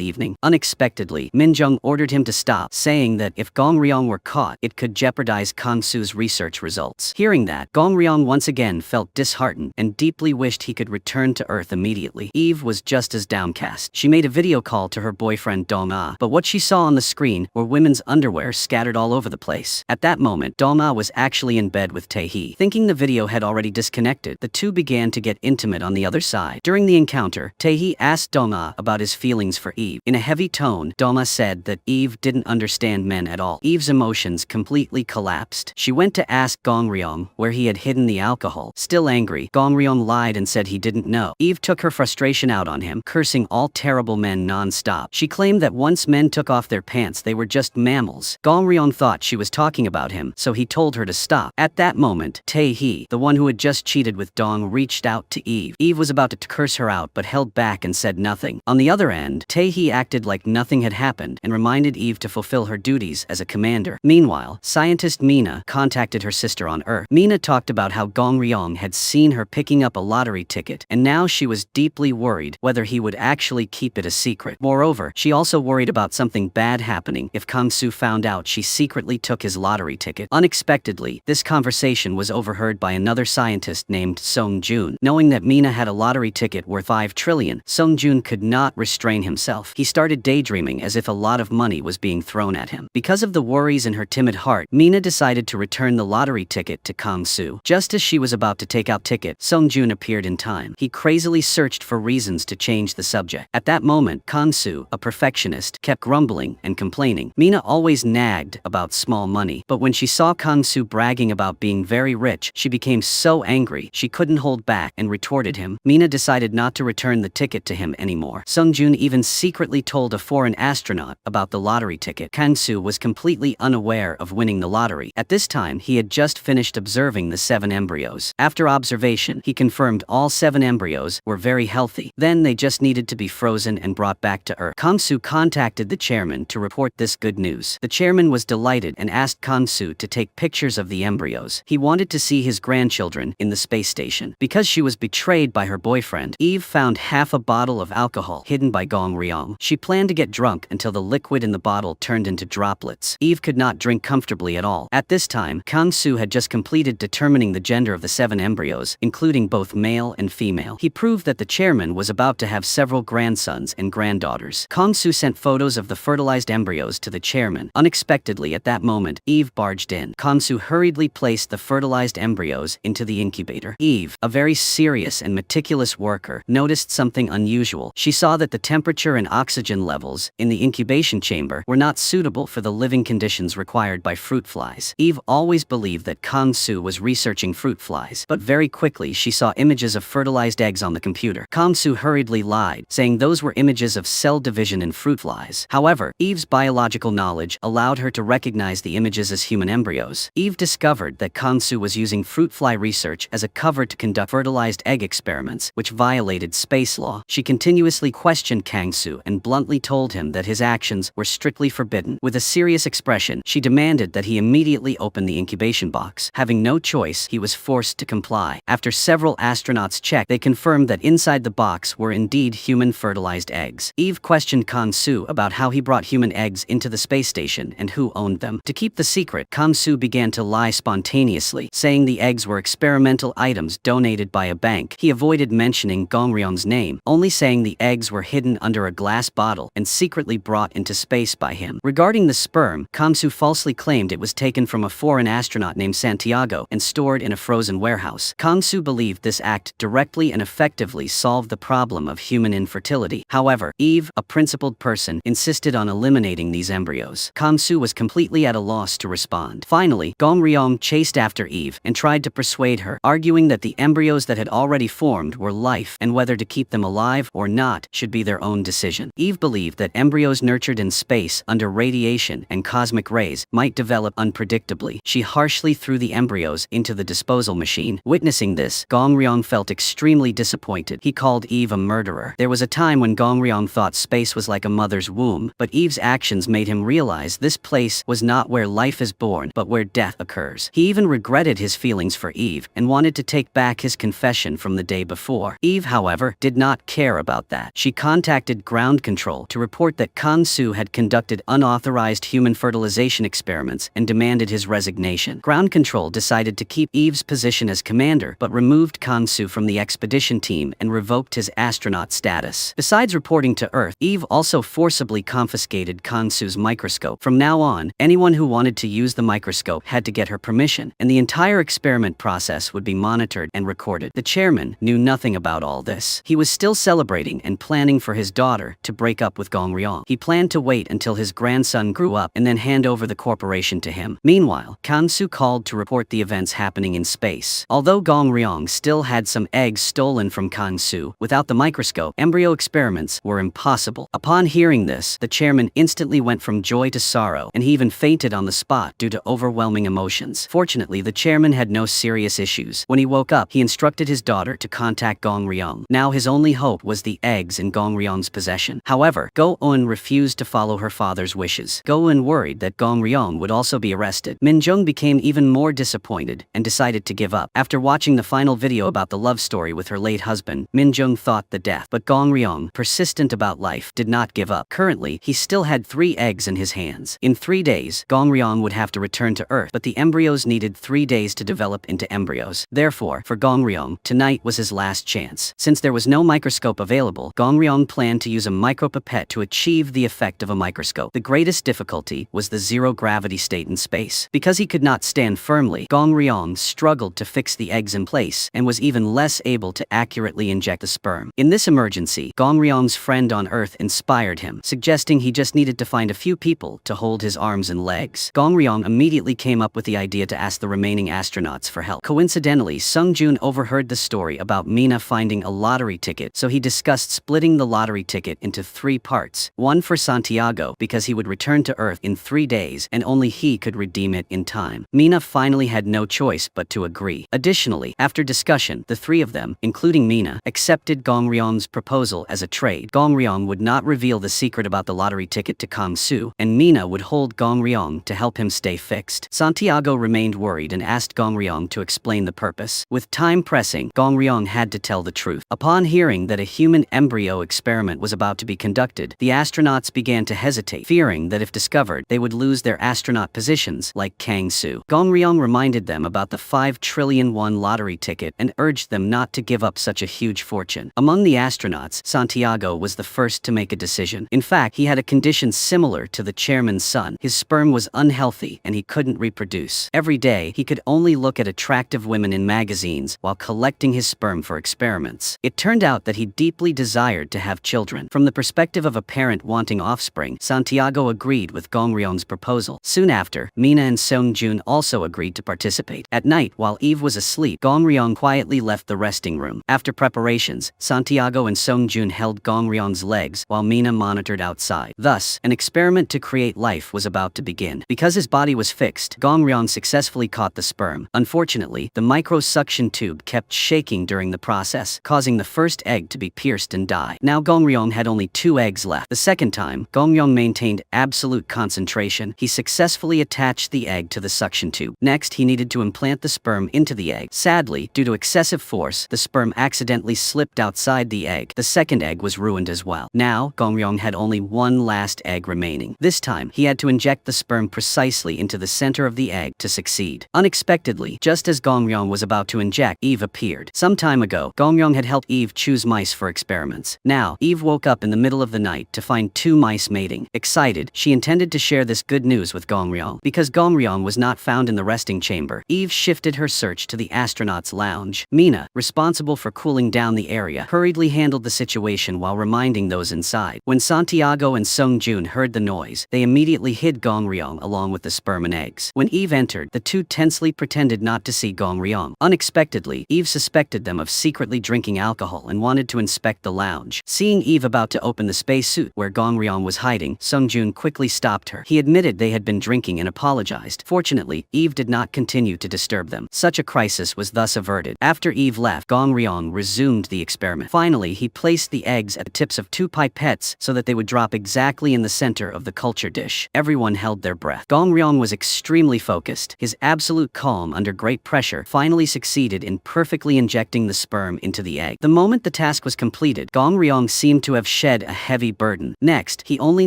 evening. Unexpectedly, Min Jung ordered him to stop, saying that if Gong Ryong were caught, it could jeopardize Kang Soo's research results. Hearing that, Gong Ryong once again felt disheartened and deeply wished he could return to Earth immediately. Eve was just as downcast. She made a video call to her boyfriend Dong-ah, but what she saw on the screen were women's underwear scattered all over the place. At that moment, Dong-ah was actually in bed with Tae-hee. Thinking the video had already disconnected, the two began to get intimate on the other side. During the encounter, Tae-hee asked Dong-ah about his feelings for Eve. In a heavy tone, Dong-ah said that Eve didn't understand men at all. Eve's emotions completely collapsed. She went to ask Gong Ryong where he had hidden the alcohol. Still angry, Gong Ryong lied and said he didn't know. Eve took her frustration out on him, cursing all terrible men non-stop. She claimed that once men took off their pants they were just mammals. Gong Ryong thought she was talking about him, so he told her to stop. At that moment, Tae-hee, the one who had just cheated with Dong, reached out to Eve. Eve was about to curse her out but held back and said nothing. On the other end, Tae-hee acted like nothing had happened and reminded Eve to fulfill her duties as a commander. Meanwhile, scientist Mina contacted her sister on Earth. Mina talked about how Gong Ryong had seen her picking up a lottery ticket, and now she was deeply worried whether he would actually keep it a secret. Moreover, she also worried about something bad happening if Kang Soo found out she secretly took his lottery ticket. Unexpectedly, this conversation was overheard by another scientist named Song Joon. Knowing that Mina had a lottery ticket worth 5 trillion, Song Joon could not restrain himself. He started daydreaming as if a lot of money was being thrown at him. Because of the worries in her timid heart, Mina decided to return the lottery ticket to Kang Soo. Just as she was about to take out ticket, Song Joon appeared in time. He crazily searched for reasons to change the subject. At that moment, Kang Soo, a perfectionist, kept grumbling and complaining. Mina always nagged about small money, but when she saw Kang Soo bragging about being very rich, she became so angry she couldn't hold back and retorted him. Mina decided not to return the ticket to him anymore. Sung Joon even secretly told a foreign astronaut about the lottery ticket. Kang Soo was completely unaware of winning the lottery. At this time, he had just finished observing the 7 embryos. After observation, he confirmed all 7 embryos were very healthy. Then they just needed to be frozen and brought back to Earth. Kang Soo contacted the chairman to report this good news. The chairman was delighted and asked Kang Soo to take pictures of the embryos. He wanted to see his grandchildren in the space station. Because she was betrayed by her boyfriend, Eve found half a bottle of alcohol hidden by Gong Ryong. She planned to get drunk until the liquid in the bottle turned into droplets. Eve could not drink comfortably at all. At this time, Kang Soo had just completed determining the gender of the 7 embryos, including both male and female. He proved that the chairman was about to have several grandsons and granddaughters. Kang Soo sent photos of the fertilized embryos to the chairman. Unexpectedly, at that moment, Eve barged in. Kang Soo hurriedly placed the fertilized embryos into the incubator. Eve, a very serious and meticulous worker, noticed something unusual. She saw that the temperature and oxygen levels in the incubation chamber were not suitable for the living conditions required by fruit flies. Eve always believed that Kang Soo was researching fruit flies, but very quickly she saw images of fertilized eggs on the computer. Kang Soo hurriedly lied, saying those were images of cell division in fruit flies. However, Eve's biological knowledge allowed her to recognize the images as human embryos. Eve discovered that Kang Soo was using fruit fly research as a cover to conduct fertilized egg experiments, which violated space law. She continuously questioned Kang Soo and bluntly told him that his actions were strictly forbidden. With a serious expression, she demanded that he immediately open the incubation box. Having no choice, he was forced to comply. After several astronauts checked, they confirmed that inside the box were indeed human fertilized eggs. Eve questioned Kang Soo about how he brought human eggs into the space station and who owned them. To keep the secret, Kang Soo began to lie spontaneously, saying the eggs were experimental items donated by a bank. He avoided mentioning Gong Ryong's name, only saying the eggs were hidden under a glass bottle and secretly brought into space by him. Regarding the sperm, Kang Soo falsely claimed it was taken from a foreign astronaut named Santiago and stored in a frozen warehouse. Kang Soo believed this act directly and effectively solved the problem of human infertility. However, Eve, a principled person, insisted on eliminating these embryos. Kang Soo was completely at a loss to respond. Finally, Gong Ryong chased after Eve and tried to persuade her, arguing that the embryos that had already formed were life and whether to keep them alive or not should be their own decision. Eve believed that embryos nurtured in space under radiation and cosmic rays might develop unpredictably. She harshly threw the embryos into the disposal machine. Witnessing this, Gong Ryong felt extremely disappointed. He called Eve a murderer. There was a time when Gong Ryong thought space was like a mother's womb, but Eve's actions made him realize this place was not where life is born, but where death occurs. He even regretted his feelings for Eve and wanted to take back his confession from the day before. Eve, however, did not care about that. She contacted ground control to report that Kansu had conducted unauthorized human fertilization experiments and demanded his resignation. Ground control decided to keep Eve's position as commander, but removed Kansu from the expedition team and revoked his astronaut status. Besides reporting to Earth, Eve also forcibly confiscated Kansu's microscope. From now on, anyone who wanted to use the microscope had to get her permission, and the entire experiment process would be monitored and recorded. The chairman knew nothing about all this. He was still celebrating and planning for his daughter to break up with Gong Ryong. He planned to wait until his grandson grew up and then hand over the corporation to him. Meanwhile, Kansu called to report the events happening in space. Although Gong Ryong still had some eggs stolen from Kansu, without the microscope, embryo experiments were impossible. Upon hearing this, the chairman instantly went from joy to sorrow, and he even fainted on the spot due to overwhelming emotions. Fortunately, the chairman had no serious issues. When he woke up, he instructed his daughter to contact Gong Ryong. Now his only hope was the eggs in Gong Ryong's possession. However, Go-eun refused to follow her father's wishes. Go-eun worried that Gong Ryong would also be arrested. Min-jung became even more disappointed and decided to give up. After watching the final video about the love story with her late husband, Min-jung thought the death. But Gong Ryong, persistent about life, did not give up. Currently, he still had 3 eggs in his hands. In 3 days, Gong Ryong would have to return to Earth, but the embryos needed 3 days to develop into embryos. Therefore, for Gong Ryong, tonight was his last chance. Since there was no microscope available, Gong Ryong planned to use a micropipette to achieve the effect of a microscope. The greatest difficulty was the zero-gravity state in space. Because he could not stand firmly, Gong Ryong struggled to fix the eggs in place and was even less able to accurately inject the sperm. In this emergency, Gong Ryong's friend on Earth inspired him, suggesting he just needed to find a few people to hold his arms and legs. Gong Ryong immediately came up with the idea to ask the remaining astronauts for help. Coincidentally, Sung-jun overheard the story about Mina finding a lottery ticket, so he discussed splitting the lottery ticket into 3 parts. One for Santiago, because he would return to Earth in 3 days and only he could redeem it in time. Mina finally had no choice but to agree. Additionally, after discussion, the 3 of them, including Mina, accepted Gong Ryong's proposal as a trade. Gong Ryong would not reveal the secret about the lottery ticket to Kang-soo, and Mina would hold Gong Ryong to help him stay fixed. Santiago remained worried and asked Gong Ryong to explain the purpose. With time pressing, Gong Ryong had to tell the truth. Upon hearing that a human embryo experiment was about to be conducted, the astronauts began to hesitate, fearing that if discovered, they would lose their astronaut positions like Kang-soo. Gong Ryong reminded them about the 5 trillion won lottery ticket and urged them not to give up such a huge fortune. Among the astronauts, Santiago was the first to make a decision. In fact, he had a condition similar to the chairman's son. His sperm was unhealthy and he couldn't reproduce. Every day, he could only look at attractive women in magazines while collecting his sperm for experiments. It turned out that he deeply desired to have children. From the perspective of a parent wanting offspring, Santiago agreed with Gong Ryong's proposal. Soon after, Mina and Sung-jun also agreed to participate. At night, while Eve was asleep, Gong Ryong quietly left the resting room. After preparations, Santiago and Sung-jun held Gong Ryong's legs while Mina monitored outside. Thus, an experiment to create life was about to begin. Because his body was fixed, Gong Ryong successfully caught the sperm. Unfortunately, the micro-suction tube kept shaking during the process, causing the first egg to be pierced and die. Now Gong Ryong had only 2 eggs left. The second time, Gong Ryong maintained absolute concentration. He successfully attached the egg to the suction tube. Next, he needed to implant the sperm into the egg. Sadly, due to excessive force, the sperm accidentally slipped outside the egg. The second egg was ruined as well. Now, Gong Ryong had only 1 last egg remaining. This time, he had to inject the sperm precisely into the center of the egg to succeed. Unexpectedly, just as Gong Ryong was about to inject, Eve appeared. Some time ago, Gong Ryong had helped Eve choose mice for experiments. Now, Eve woke up in the middle of the night to find 2 mice mating. Excited, she intended to share this good news with Gong Ryong. Because Gong Ryong was not found in the resting chamber, Eve shifted her search to the astronauts' lounge. Mina, responsible for cooling down the area, hurriedly handled the situation while reminding those inside. When Santiago and Sung-jun heard the noise, they immediately hid Gong Ryong along with the sperm and eggs. When Eve entered, the 2 tensely pretended not to see Gong Ryong. Unexpectedly, Eve suspected them of secretly drinking alcohol and wanted to inspect the lounge. Seeing Eve about to open the spacesuit where Gong Ryong was hiding, Sung-jun quickly stopped her. He admitted they had been drinking and apologized. Fortunately, Eve did not continue to disturb them. Such a crisis was thus averted. After Eve left, Gong Ryong resumed the experiment. Finally, he placed the eggs at the tips of 2 pipettes so that they would drop exactly in the center of the culture dish. Everyone held their breath. Gong Ryong was extremely focused. His absolute calm under great pressure finally succeeded in perfectly injecting the sperm into the egg. The moment the task was completed, Gong Ryong seemed to have shed a heavy burden. Next, he only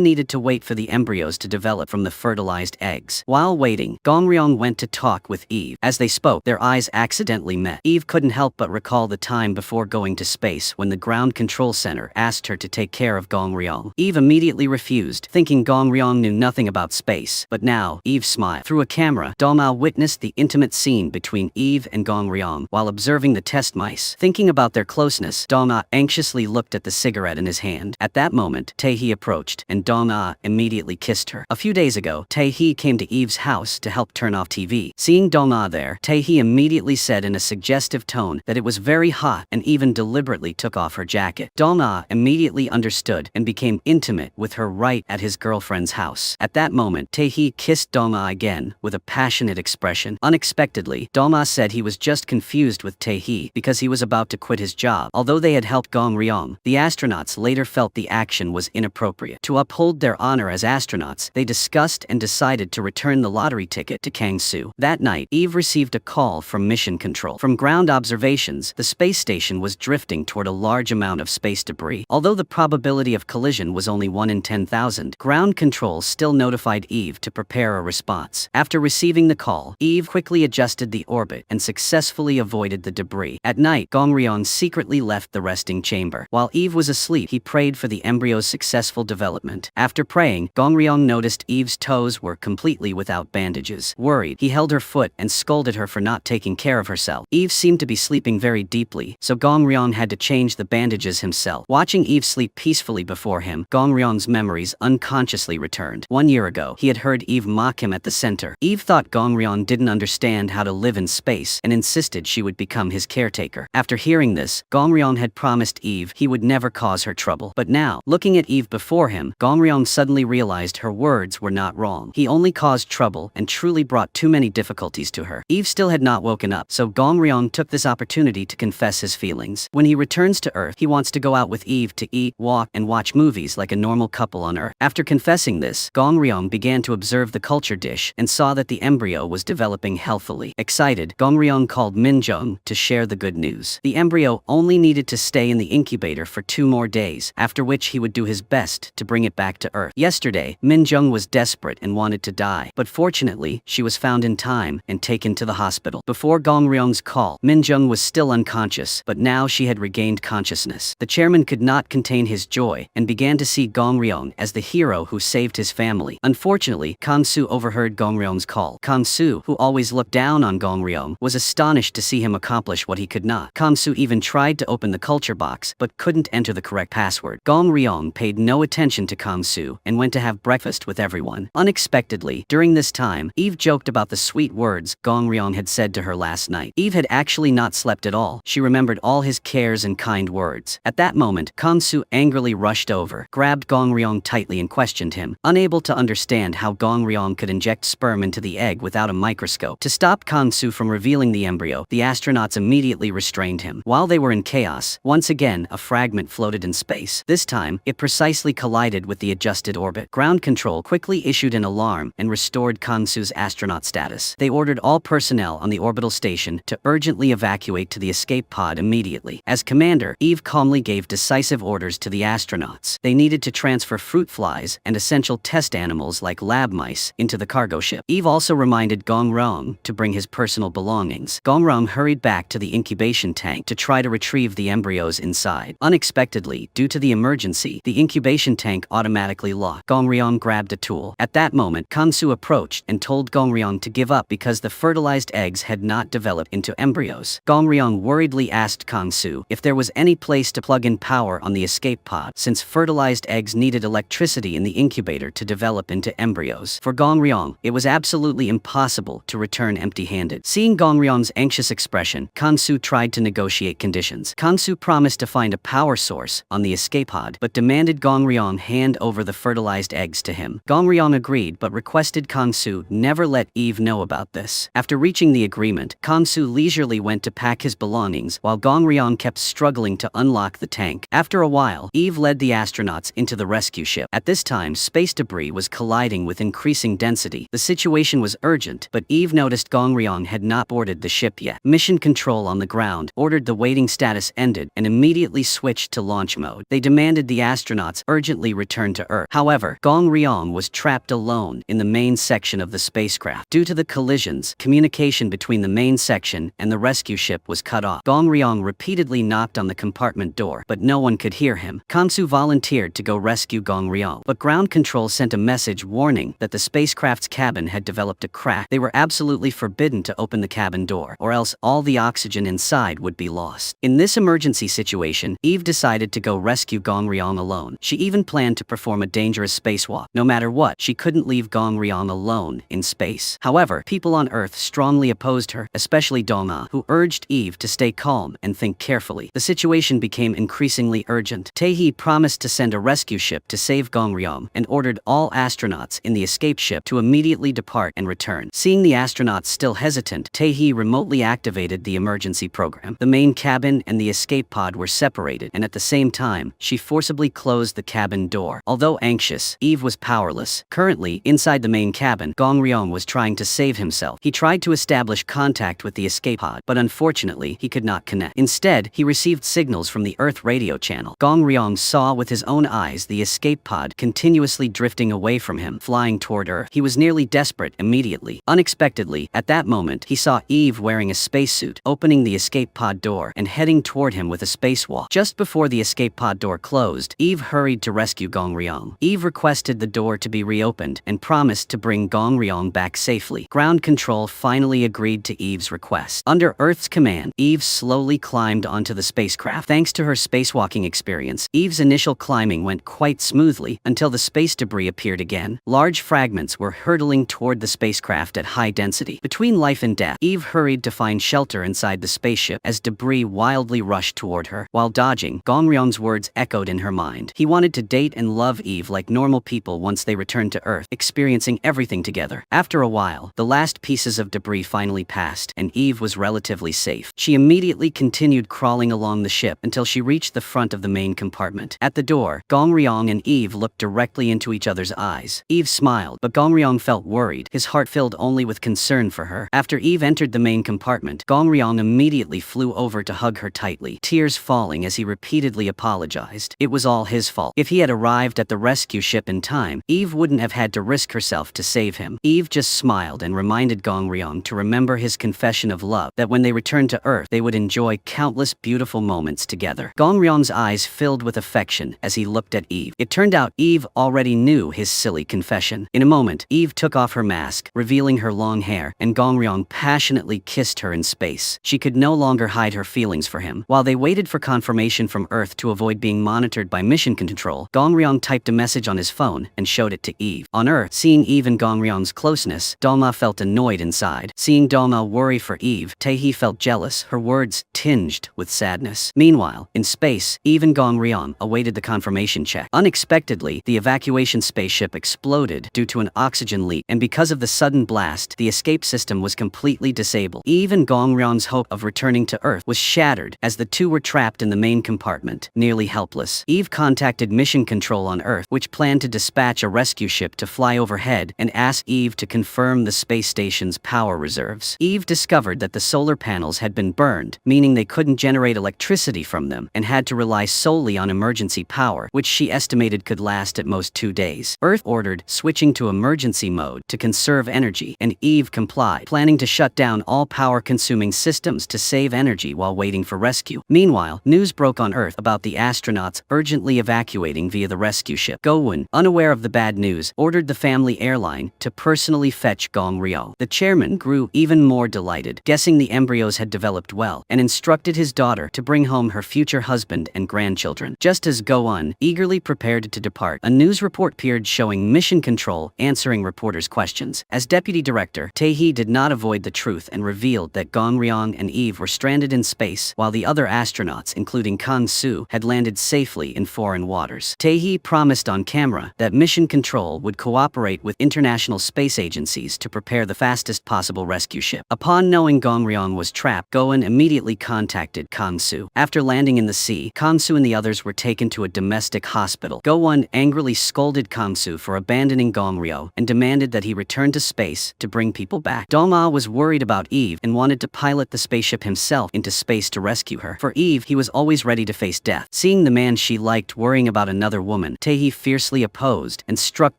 needed to wait for the embryos to develop from the fertilized eggs. While waiting, Gong Ryong went to talk with Eve. As they spoke, their eyes accidentally met. Eve couldn't help but recall the time before going to space when the ground control center asked her to take care of Gong Ryong. Eve immediately refused, thinking Gong Ryong knew nothing about space. But now, Eve smiled. Through a camera, Doma witnessed the intimate scene between Eve and Gong Ryong while observing the test mice. Thinking about their closeness, Doma anxiously looked at the cigarette in his hand. At that moment, Tae-hee approached, and Doma immediately kissed her. A few days ago, Tae-hee came to Eve's house to help turn off TV. Seeing Doma there, Tae-hee immediately said in a suggestive tone that it was very hot and even deliberately took off her jacket. Doma immediately understood and became intimate with her right at his girlfriend's house. At that moment, Tae-hee kissed Doma again with a passionate expression. Unexpectedly, Doma said he was just confused with Tae-hee because he was about to quit his job. Although they had helped Gong Ryong, the astronauts later felt the action was inappropriate. To uphold their honor as astronauts, they discussed and decided to return the lottery ticket to Kang-soo. That night, Eve received a call from Mission Control. From ground observations, the space station was drifting toward a large amount of space debris. Although the probability of collision was only 1 in 10,000, ground control still notified Eve to prepare a response. After receiving the call, Eve quickly adjusted the orbit and successfully avoided the debris. At night, Gong Ryong secretly left the resting chamber. While Eve was asleep, he prayed for the embryo's successful development. After praying, Gong Ryong noticed Eve's toes were completely without bandages. Worried, he held her foot and scolded her for not taking care of herself. Eve seemed to be sleeping very deeply, so Gong Ryong had to change the bandages himself. Watching Eve sleep peacefully before him, Gong Ryong's memories unconsciously returned. 1 year ago, he had heard Eve mock him at the center. Eve thought Gong Ryong didn't understand how to live in space and insisted she would become his caretaker. After hearing this, Gong Ryong had promised Eve he would never cause her trouble. But now, looking at Eve before him, Gong Ryong suddenly realized her words were not wrong. He only caused trouble and truly brought too many difficulties to her. Eve still had not woken up, so Gong Ryong took this opportunity to confess his feelings. When he returns to Earth, he wants to go out with Eve to eat, walk, and watch movies like a normal couple on Earth. After confessing this, Gong Ryong began to observe the culture dish and saw that the embryo was developing healthily. Excited, Gong Ryong called Min Jung to share the good news. The embryo only needed to stay in the incubator for 2 more days, after which he would do his best to bring it back to Earth. Yesterday, Min Jung was desperate and wanted to die, but fortunately, she was found in time and taken to the hospital. Before Gong Ryong's call, Min Jung was still unconscious, but now she had regained consciousness. The chairman could not contain his joy and began to see Gong Ryong as the hero who saved his family. Unfortunately, Kang-soo overheard Gong Ryong's call. Kang-soo, who always looked down on Gong Ryong, was astonished to see him accomplish what he could not. Kang-soo even tried to open the culture box, but couldn't enter the correct password. Gong Ryong paid no attention to Kang-soo and went to have breakfast with everyone. Unexpectedly, during this time, Eve joked about the sweet words Gong Ryong had said to her last night. Eve had actually not slept at all. She remembered all his cares and kind words. At that moment, Kang-soo angrily rushed over, grabbed Gong Ryong tightly and questioned him, unable to understand how Gong Ryong could inject sperm into the egg without a microscope. To stop Kang-soo from revealing the embryo, the astronauts immediately restrained him. While they were in chaos, once again a fragment floated in space. This time, it precisely collided with the adjusted orbit. Ground control quickly issued an alarm and restored Kang-soo's astronaut status. They ordered all personnel on the orbital station to urgently evacuate to the escape pod immediately. As commander, Eve calmly gave decisive orders to the astronauts. They needed to transfer fruit flies and essential test animals like lab mice into the cargo ship. Eve also reminded Gong Ryong to bring his personal belongings. Gong Ryong hurried back to the incubation tank to try to retrieve the embryos inside. Unexpectedly, due to the emergency, the incubation tank automatically locked. Gong Ryong grabbed a tool. At that moment, Kang-soo approached and told Gong Ryong to give up because the fertilized eggs had not developed into embryos. Gong Ryong worriedly asked Kang-soo if there was any place to plug in power on the escape pod, since fertilized eggs needed electricity in the incubator to develop into embryos. For Gong Ryong, it was absolutely impossible to return empty-handed. Seeing Gong Ryong's anxious expression, Kang-soo tried to negotiate conditions. Kang-soo promised to find a power source on the escape pod, but demanded Gong Ryong hand over the fertilized eggs to him. Gong Ryong agreed but requested Kang-soo never let Eve know about this. After reaching the agreement, Kang-soo leisurely went to pack his belongings while Gong Ryong kept struggling to unlock the tank. After a while, Eve led the astronauts into the rescue ship. At this time, space debris was colliding with increasing density. The situation was urgent, but Eve noticed Gong Ryong had not boarded the ship yet. Mission Control on the ground ordered the waiting status ended and immediately switched to launch mode. They demanded the astronauts urgently return to Earth. However, Gong Ryong was trapped alone in the main section of the spacecraft. Due to the collisions, communication between the main section and the rescue ship was cut off. Gong Ryong repeatedly knocked on the compartment door, but no one could hear him. Kansu volunteered to go rescue Gong Ryong, but ground control sent a message warning that the spacecraft's cabin had developed a crack. They were absolutely forbidden to open the cabin door, or else all the oxygen inside would be lost. In this emergency situation, Eve decided to go rescue Gong Ryong alone. She even planned to perform a dangerous spacewalk. No matter what, she couldn't leave Gong Ryong alone in space. However, people on Earth strongly opposed her, especially Dong-ah, who urged Eve to stay calm and think carefully. The situation became increasingly urgent. Tae-hee promised to send a rescue ship to save Gong Ryong and ordered all astronauts in the escape ship to immediately depart and return. Seeing the astronauts still hesitant, Tae-hee remotely activated the emergency program. The main cabin and the escape pod were separated, and at the same time, she forcibly closed the cabin door. Although anxious, Eve was powerless. Currently, inside the main cabin, Gong Ryong was trying to save himself. He tried to establish contact with the escape pod, but unfortunately, he could not connect. Instead, he received signals from the Earth radio channel. Gong Ryong saw with his own eyes the escape pod continuously drifting away from him, flying toward Earth. He was nearly desperate immediately. Unexpectedly, at that moment, he saw Eve wearing a spacesuit, opening the escape pod door and heading toward him with a spacewalk. Just before the escape pod door closed, Eve hurried to rescue Gong Ryong. Eve requested the door to be reopened and promised to bring Gong Ryong back safely. Ground control finally agreed to Eve's request. Under Earth's command, Eve slowly climbed onto the spacecraft. Thanks to her spacewalking experience, Eve's initial climbing went quite smoothly until the space debris appeared again. Large fragments were hurtling toward the spacecraft at high density. Between life and death, Eve hurried to find shelter inside the spaceship as debris wildly rushed toward her. While dodging, Gong Ryong's words echoed in her mind. He wanted to date and love Eve like normal people once they returned to Earth, experiencing everything together. After a while, the last pieces of debris finally passed, and Eve was relatively safe. She immediately continued crawling along the ship until she reached the front of the main compartment. At the door, Gong Ryong and Eve looked directly into each other's eyes. Eve smiled, but Gong Ryong felt worried, his heart filled only with concern for her. After Eve entered the main compartment, Gong Ryong immediately flew over to hug her tightly, tears falling as he repeatedly apologized. It was all his fault. If he had arrived at the rescue ship in time, Eve wouldn't have had to risk herself to save him. Eve just smiled and reminded Gong Ryong to remember his confession of love, that when they returned to Earth, they would enjoy countless beautiful moments together. Gong Ryong's eyes filled with affection as he looked at Eve. It turned out Eve already knew his silly confession. In a moment, Eve took off her mask, revealing her long hair, and Gong Ryong passionately kissed her in space. She could no longer hide her feelings for him. While they waited for confirmation from Earth to avoid being monitored by Mission Control, Gong Ryong typed a message on his phone and showed it to Eve. On Earth, seeing Eve and Gong Ryong's closeness, Dong-ah felt annoyed inside. Seeing Dong-ah worry for Eve, Tae-hee felt jealous, her words tinged with sadness. Meanwhile, in space, Eve and Gong Ryong awaited the confirmation check. Unexpectedly, the evacuation spaceship exploded due to an oxygen leak, and because of the sudden blast, the escape system was completely disabled. Eve and Gong Ryong's hope of returning to Earth was shattered as the two were trapped in the main compartment, nearly helpless. Eve contacted Mission Control on Earth, which planned to dispatch a rescue ship to fly overhead and ask Eve to confirm the space station's power reserves. Eve discovered that the solar panels had been burned, meaning they couldn't generate electricity from them and had to rely solely on emergency power, which she estimated could last at most 2 days. Earth ordered switching to emergency mode to conserve energy, and Eve complied, planning to shut down all power-consuming systems to save energy while waiting for rescue. Meanwhile, news broke on Earth about the astronauts urgently evacuating via the rescue ship. Go-won, unaware of the bad news, ordered the family airline to personally fetch Gong Ryong. The chairman grew even more delighted, guessing the embryos had developed well, and instructed his daughter to bring home her future husband and grandchildren. Just as Go-won eagerly prepared to depart, a news report appeared showing Mission Control answering reporters' questions. As deputy director, Tae-hee did not avoid the truth and revealed that Gong Ryong and Eve were stranded in space, while the other astronauts, including Kang-soo, had landed safely in foreign waters. Tae-hee promised on camera that Mission Control would cooperate with international space agencies to prepare the fastest possible rescue ship. Upon knowing Gong Ryong was trapped, Go-won immediately contacted Kang-soo. After landing in the sea, Kang-soo and the others were taken to a domestic hospital. Go-won angrily scolded Kang-soo for abandoning Gong Ryong and demanded that he return to space to bring people back. Dong-ah was worried worried about Eve and wanted to pilot the spaceship himself into space to rescue her. For Eve, he was always ready to face death. Seeing the man she liked worrying about another woman, Tae-hee fiercely opposed and struck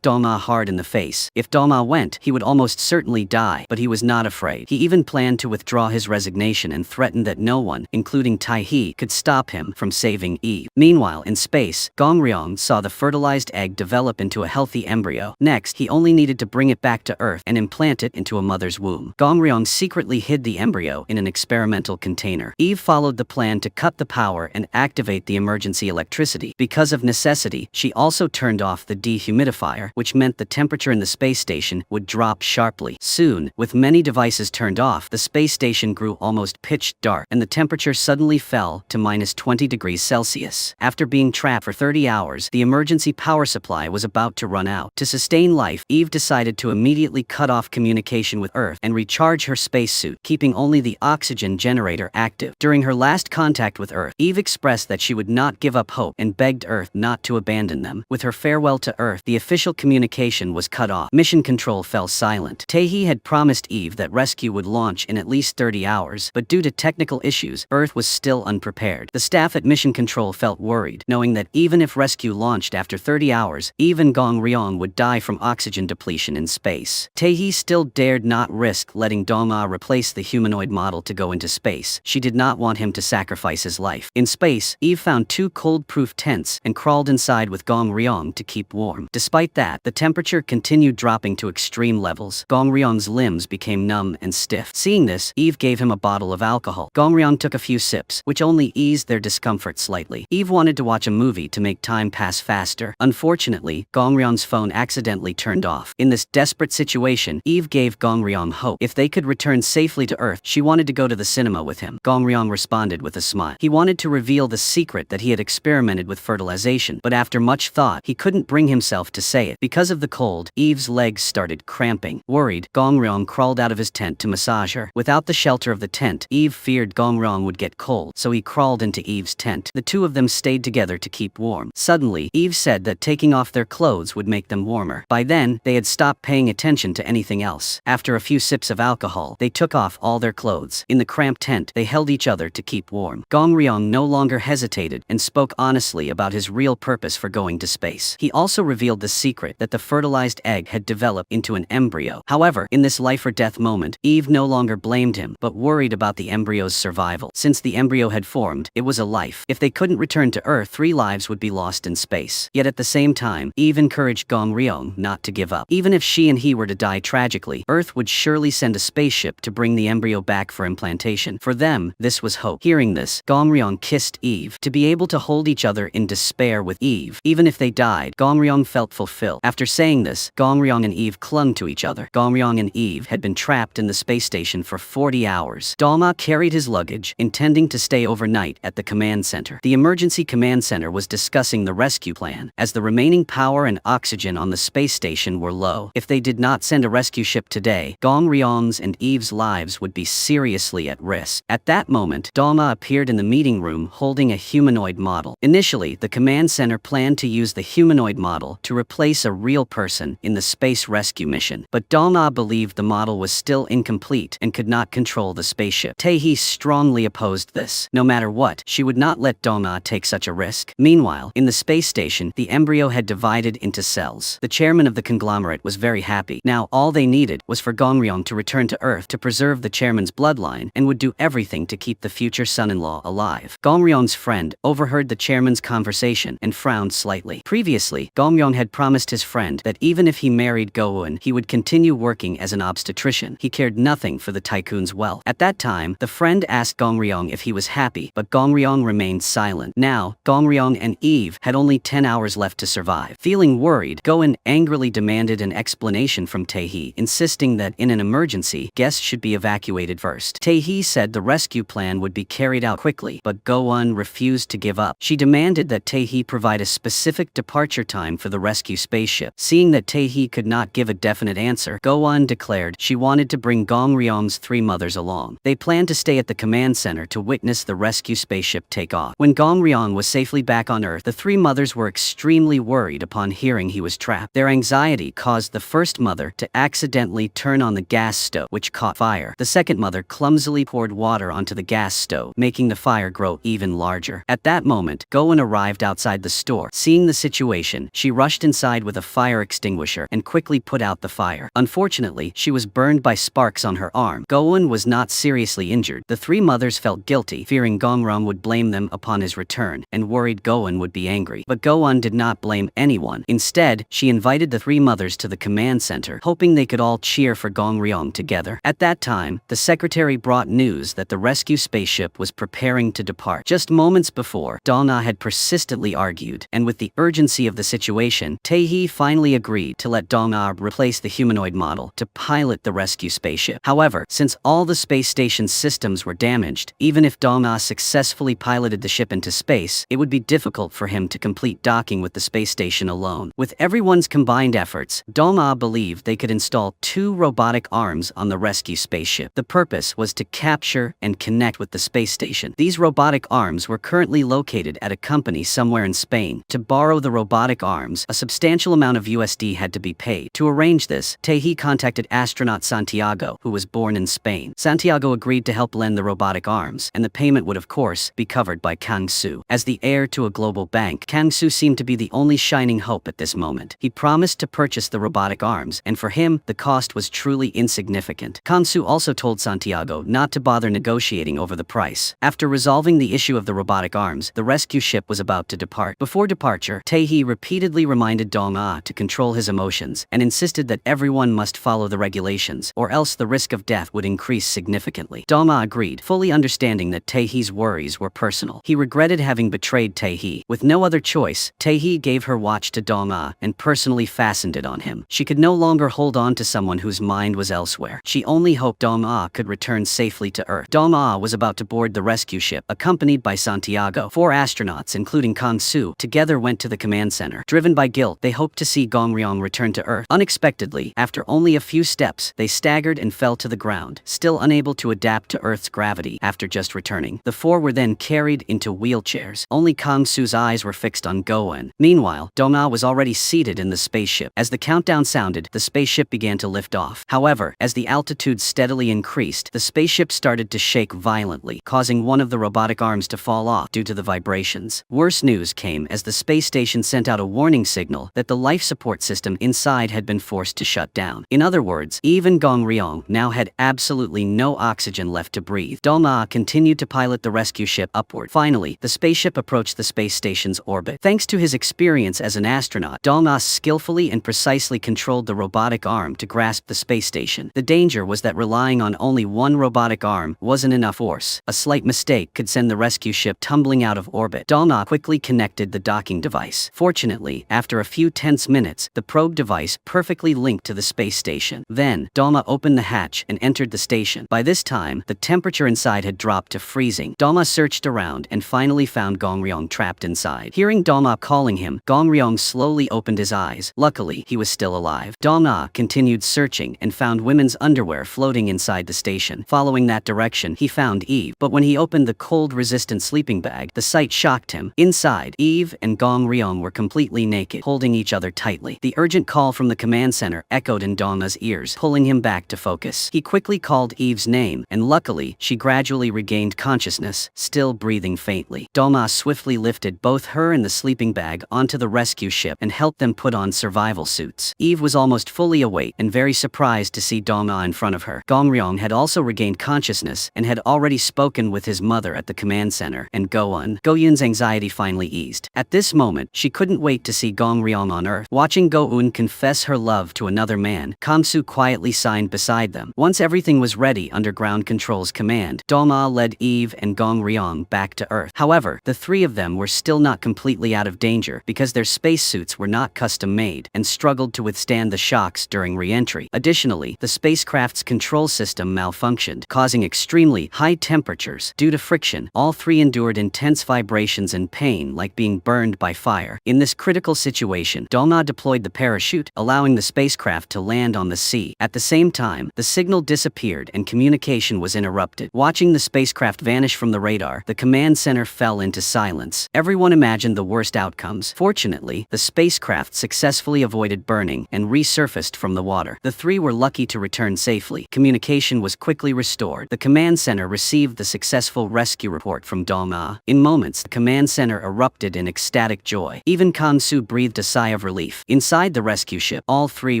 Do-ma hard in the face. If Do-ma went, he would almost certainly die, but he was not afraid. He even planned to withdraw his resignation and threatened that no one, including Tae-hee, could stop him from saving Eve. Meanwhile, in space, Gong-ryong saw the fertilized egg develop into a healthy embryo. Next, he only needed to bring it back to Earth and implant it into a mother's womb. Gong-ryong secretly hid the embryo in an experimental container. Eve followed the plan to cut the power and activate the emergency electricity. Because of necessity, she also turned off the dehumidifier, which meant the temperature in the space station would drop sharply. Soon, with many devices turned off, the space station grew almost pitch dark, and the temperature suddenly fell to -20°C. After being trapped for 30 hours, the emergency power supply was about to run out. To sustain life, Eve decided to immediately cut off communication with Earth and recharge her spacesuit, keeping only the oxygen generator active. During her last contact with Earth, Eve expressed that she would not give up hope and begged Earth not to abandon them. With her farewell to Earth, the official communication was cut off. Mission Control fell silent. Tae-hee had promised Eve that rescue would launch in at least 30 hours, but due to technical issues, Earth was still unprepared. The staff at Mission Control felt worried, knowing that even if rescue launched after 30 hours, Eve and Gong-ryong would die from oxygen depletion in space. Tae-hee still dared not risk letting Do-ma replace the humanoid model to go into space. She did not want him to sacrifice his life. In space, Eve found 2 cold-proof tents and crawled inside with Gong-ryong to keep warm. Despite that, the temperature continued dropping to extreme levels. Gong-ryong's limbs became numb and stiff. Seeing this, Eve gave him a bottle of alcohol. Gong-ryong took a few sips, which only eased their discomfort slightly. Eve wanted to watch a movie to make time pass faster. Unfortunately, Gong-ryong's phone accidentally turned off. In this desperate situation, Eve gave Gong-ryong hope. If they could return safely to Earth, she wanted to go to the cinema with him. Gong-ryong responded with a smile. He wanted to reveal the secret that he had experimented with fertilization, but after much thought, he couldn't bring himself to say it. Because of the cold, Eve's legs started cramping. Worried, Gong-ryong crawled out of his tent to massage her. Without the shelter of the tent, Eve feared Gong-ryong would get cold, so he crawled into Eve's tent. The two of them stayed together to keep warm. Suddenly, Eve said that taking off their clothes would make them warmer. By then, they had stopped paying attention to anything else. After a few sips of alcohol, they took off all their clothes. In the cramped tent, they held each other to keep warm. Gong-ryong no longer hesitated and spoke honestly about his real purpose for going to space. He also revealed the secret that the fertilized egg had developed into an embryo. However, in this life-or-death moment, Eve no longer blamed him, but worried about the embryo's survival. Since the embryo had formed, it was a life. If they couldn't return to Earth, 3 lives would be lost in space. Yet at the same time, Eve encouraged Gong-ryong not to give up. Even if she and he were to die tragically, Earth would surely send a spaceship to bring the embryo back for implantation. For them, this was hope. Hearing this, Gong-ryong kissed Eve. To be able to hold each other in despair with Eve, even if they died, Gong-ryong felt fulfilled. After saying this, Gong-ryong and Eve clung to each other. Gong-ryong and Eve had been trapped in the space station for 40 hours. Do-ma carried his luggage, intending to stay overnight at the command center. The emergency command center was discussing the rescue plan, as the remaining power and oxygen on the space station were low. If they did not send a rescue ship today, Gong-ryong's and Eve's lives would be seriously at risk. At that moment, Do-ma appeared in the meeting room holding a humanoid model. Initially, the command center planned to use the humanoid model to replace a real person in the space rescue mission, but Do-ma believed the model was still incomplete and could not control the spaceship. Tae-hee strongly opposed this. No matter what, she would not let Do-ma take such a risk. Meanwhile, in the space station, the embryo had divided into cells. The chairman of the conglomerate was very happy. Now, all they needed was for Gong-ryong to return to Earth to preserve the chairman's bloodline and would do everything to keep the future son-in-law alive. Gong-ryong's friend overheard the chairman's conversation and frowned slightly. Previously, Gong-ryong had promised his friend that even if he married Go-eun, he would continue working as an obstetrician. He cared nothing for the tycoon's wealth. At that time, the friend asked Gong-ryong if he was happy, but Gong-ryong remained silent. Now, Gong-ryong and Eve had only 10 hours left to survive. Feeling worried, Go-eun angrily demanded an explanation from Tae-hee, insisting that in an emergency, guests should be evacuated first. Tae-hee said the rescue plan would be carried out quickly, but Go-eun refused to give up. She demanded that Tae-hee provide a specific departure time for the rescue spaceship. Seeing that Tae-hee could not give a definite answer, Go-eun declared she wanted to bring Gong-ryong's 3 mothers along. They planned to stay at the command center to witness the rescue spaceship take off. When Gong-ryong was safely back on Earth, the 3 mothers were extremely worried upon hearing he was trapped. Their anxiety caused the first mother to accidentally turn on the gas stove, which caught fire. The second mother clumsily poured water onto the gas stove, making the fire grow even larger. At that moment, Goen arrived outside the store. Seeing the situation, she rushed inside with a fire extinguisher and quickly put out the fire. Unfortunately, she was burned by sparks on her arm. Goen was not seriously injured. The three mothers felt guilty, fearing Gongrong would blame them upon his return, and worried Goen would be angry. But Goen did not blame anyone. Instead, she invited the three mothers to the command center, hoping they could all cheer for Gongrong together. At that time, the secretary brought news that the rescue spaceship was preparing to depart. Just moments before, Dong-ah had persistently argued, and with the urgency of the situation, Tae-hee finally agreed to let Dong-ah replace the humanoid model to pilot the rescue spaceship. However, since all the space station's systems were damaged, even if Dong-ah successfully piloted the ship into space, it would be difficult for him to complete docking with the space station alone. With everyone's combined efforts, Dong-ah believed they could install 2 robotic arms on the rescue spaceship. The purpose was to capture and connect with the space station. These robotic arms were currently located at a company somewhere in Spain. To borrow the robotic arms, a substantial amount of USD had to be paid. To arrange this, Tae-hee contacted astronaut Santiago, who was born in Spain. Santiago agreed to help lend the robotic arms, and the payment would of course be covered by Kang-soo. As the heir to a global bank, Kang-soo seemed to be the only shining hope at this moment. He promised to purchase the robotic arms, and for him, the cost was truly insignificant. Kang-soo also told Santiago not to bother negotiating over the price. After resolving the issue of the robotic arms, the rescue ship was about to depart. Before departure, Tae-hee repeatedly reminded Dong-ah to control his emotions and insisted that everyone must follow the regulations, or else the risk of death would increase significantly. Dong-ah agreed, fully understanding that Tae-hee's worries were personal. He regretted having betrayed Tae-hee. With no other choice, Tae-hee gave her watch to Dong-ah and personally fastened it on him. She could no longer hold on to someone whose mind was elsewhere. She only hoped Dong-ah could return safely to Earth. Dong-ah was about to board the rescue ship, accompanied by Santiago. 4 astronauts, including Kang-soo, together went to the command center. Driven by guilt, they hoped to see Gongrong return to Earth. Unexpectedly, after only a few steps, they staggered and fell to the ground, still unable to adapt to Earth's gravity after just returning. The 4 were then carried into wheelchairs. Only Kang-soo's eyes were fixed on Goen. Meanwhile, Dong-ah was already seated in the spaceship. As the countdown sounded, the spaceship began to lift off. However, as the altitude steadily increased, the spaceship started to shake violently, causing one of the robotic arms to fall off due to the vibrations. Worse news came as the space station sent out a warning signal that the life support system inside had been forced to shut down. In other words, even Gongrong now had absolutely no oxygen left to breathe. Dong-ah continued to pilot the rescue ship upward. Finally, the spaceship approached the space station's orbit. Thanks to his experience as an astronaut, Dong-ah skillfully and precisely controlled the robotic arm to grasp the space station. The danger was that relying on only one robotic arm wasn't enough force. A slight mistake could send the rescue ship tumbling out of orbit. Dong-ah quickly connected the docking device. Fortunately, after a few tense minutes, the probe device perfectly linked to the space station. Then, Dong-ah opened the hatch and entered the station. By this time, the temperature inside had dropped to freezing. Dong-ah searched around and finally found Gongrong trapped inside. Hearing Dong-ah calling him, Gongrong slowly opened his eyes. Luckily, he was still alive. Dong-ah continued searching and found women's underwear floating inside the station. Following that direction, he found Eve, but when he opened the cold-resistant sleeping bag, the sight shocked him. Inside, Eve and Gongrong were completely naked, holding each other tightly. The urgent call from the command center echoed in Dong-ah's ears, pulling him back to focus. He quickly called Eve's name, and luckily, she gradually regained consciousness, still breathing faintly. Dong-ah swiftly lifted both her and the sleeping bag onto the rescue ship and helped them put on survival suits. Eve was almost fully awake and very surprised to see Dong-ah in front of her. Gongrong had also regained consciousness and had already spoken with his mother at the command center, and Go-eun's anxiety finally eased. At this moment, she couldn't wait to see Gongrong on Earth. Watching Go-eun confess her love to another man, Kang-soo quietly signed beside them. Once everything was ready under ground control's command, Dong-ah led Eve and Gongrong back to Earth. However, the 3 of them were still not completely out of danger because their spacesuits were not custom-made and struggled to withstand the shocks during re-entry. Additionally, the spacecraft's control system malfunctioned, causing extremely high temperatures. Due to friction, all 3 endured intense vibrations and pain like being burned by fire. In this critical situation, Dong-ah deployed the parachute, allowing the spacecraft to land on the sea. At the same time, the signal disappeared and communication was interrupted. Watching the spacecraft vanish from the radar, the command center fell into silence. Everyone imagined the worst outcomes. Fortunately, the spacecraft successfully avoided burning and resurfaced from the water. The 3 were lucky to return safely safely. Communication was quickly restored. The command center received the successful rescue report from Dong-a. In moments, the command center erupted in ecstatic joy. Even Kang-soo breathed a sigh of relief. Inside the rescue ship, all three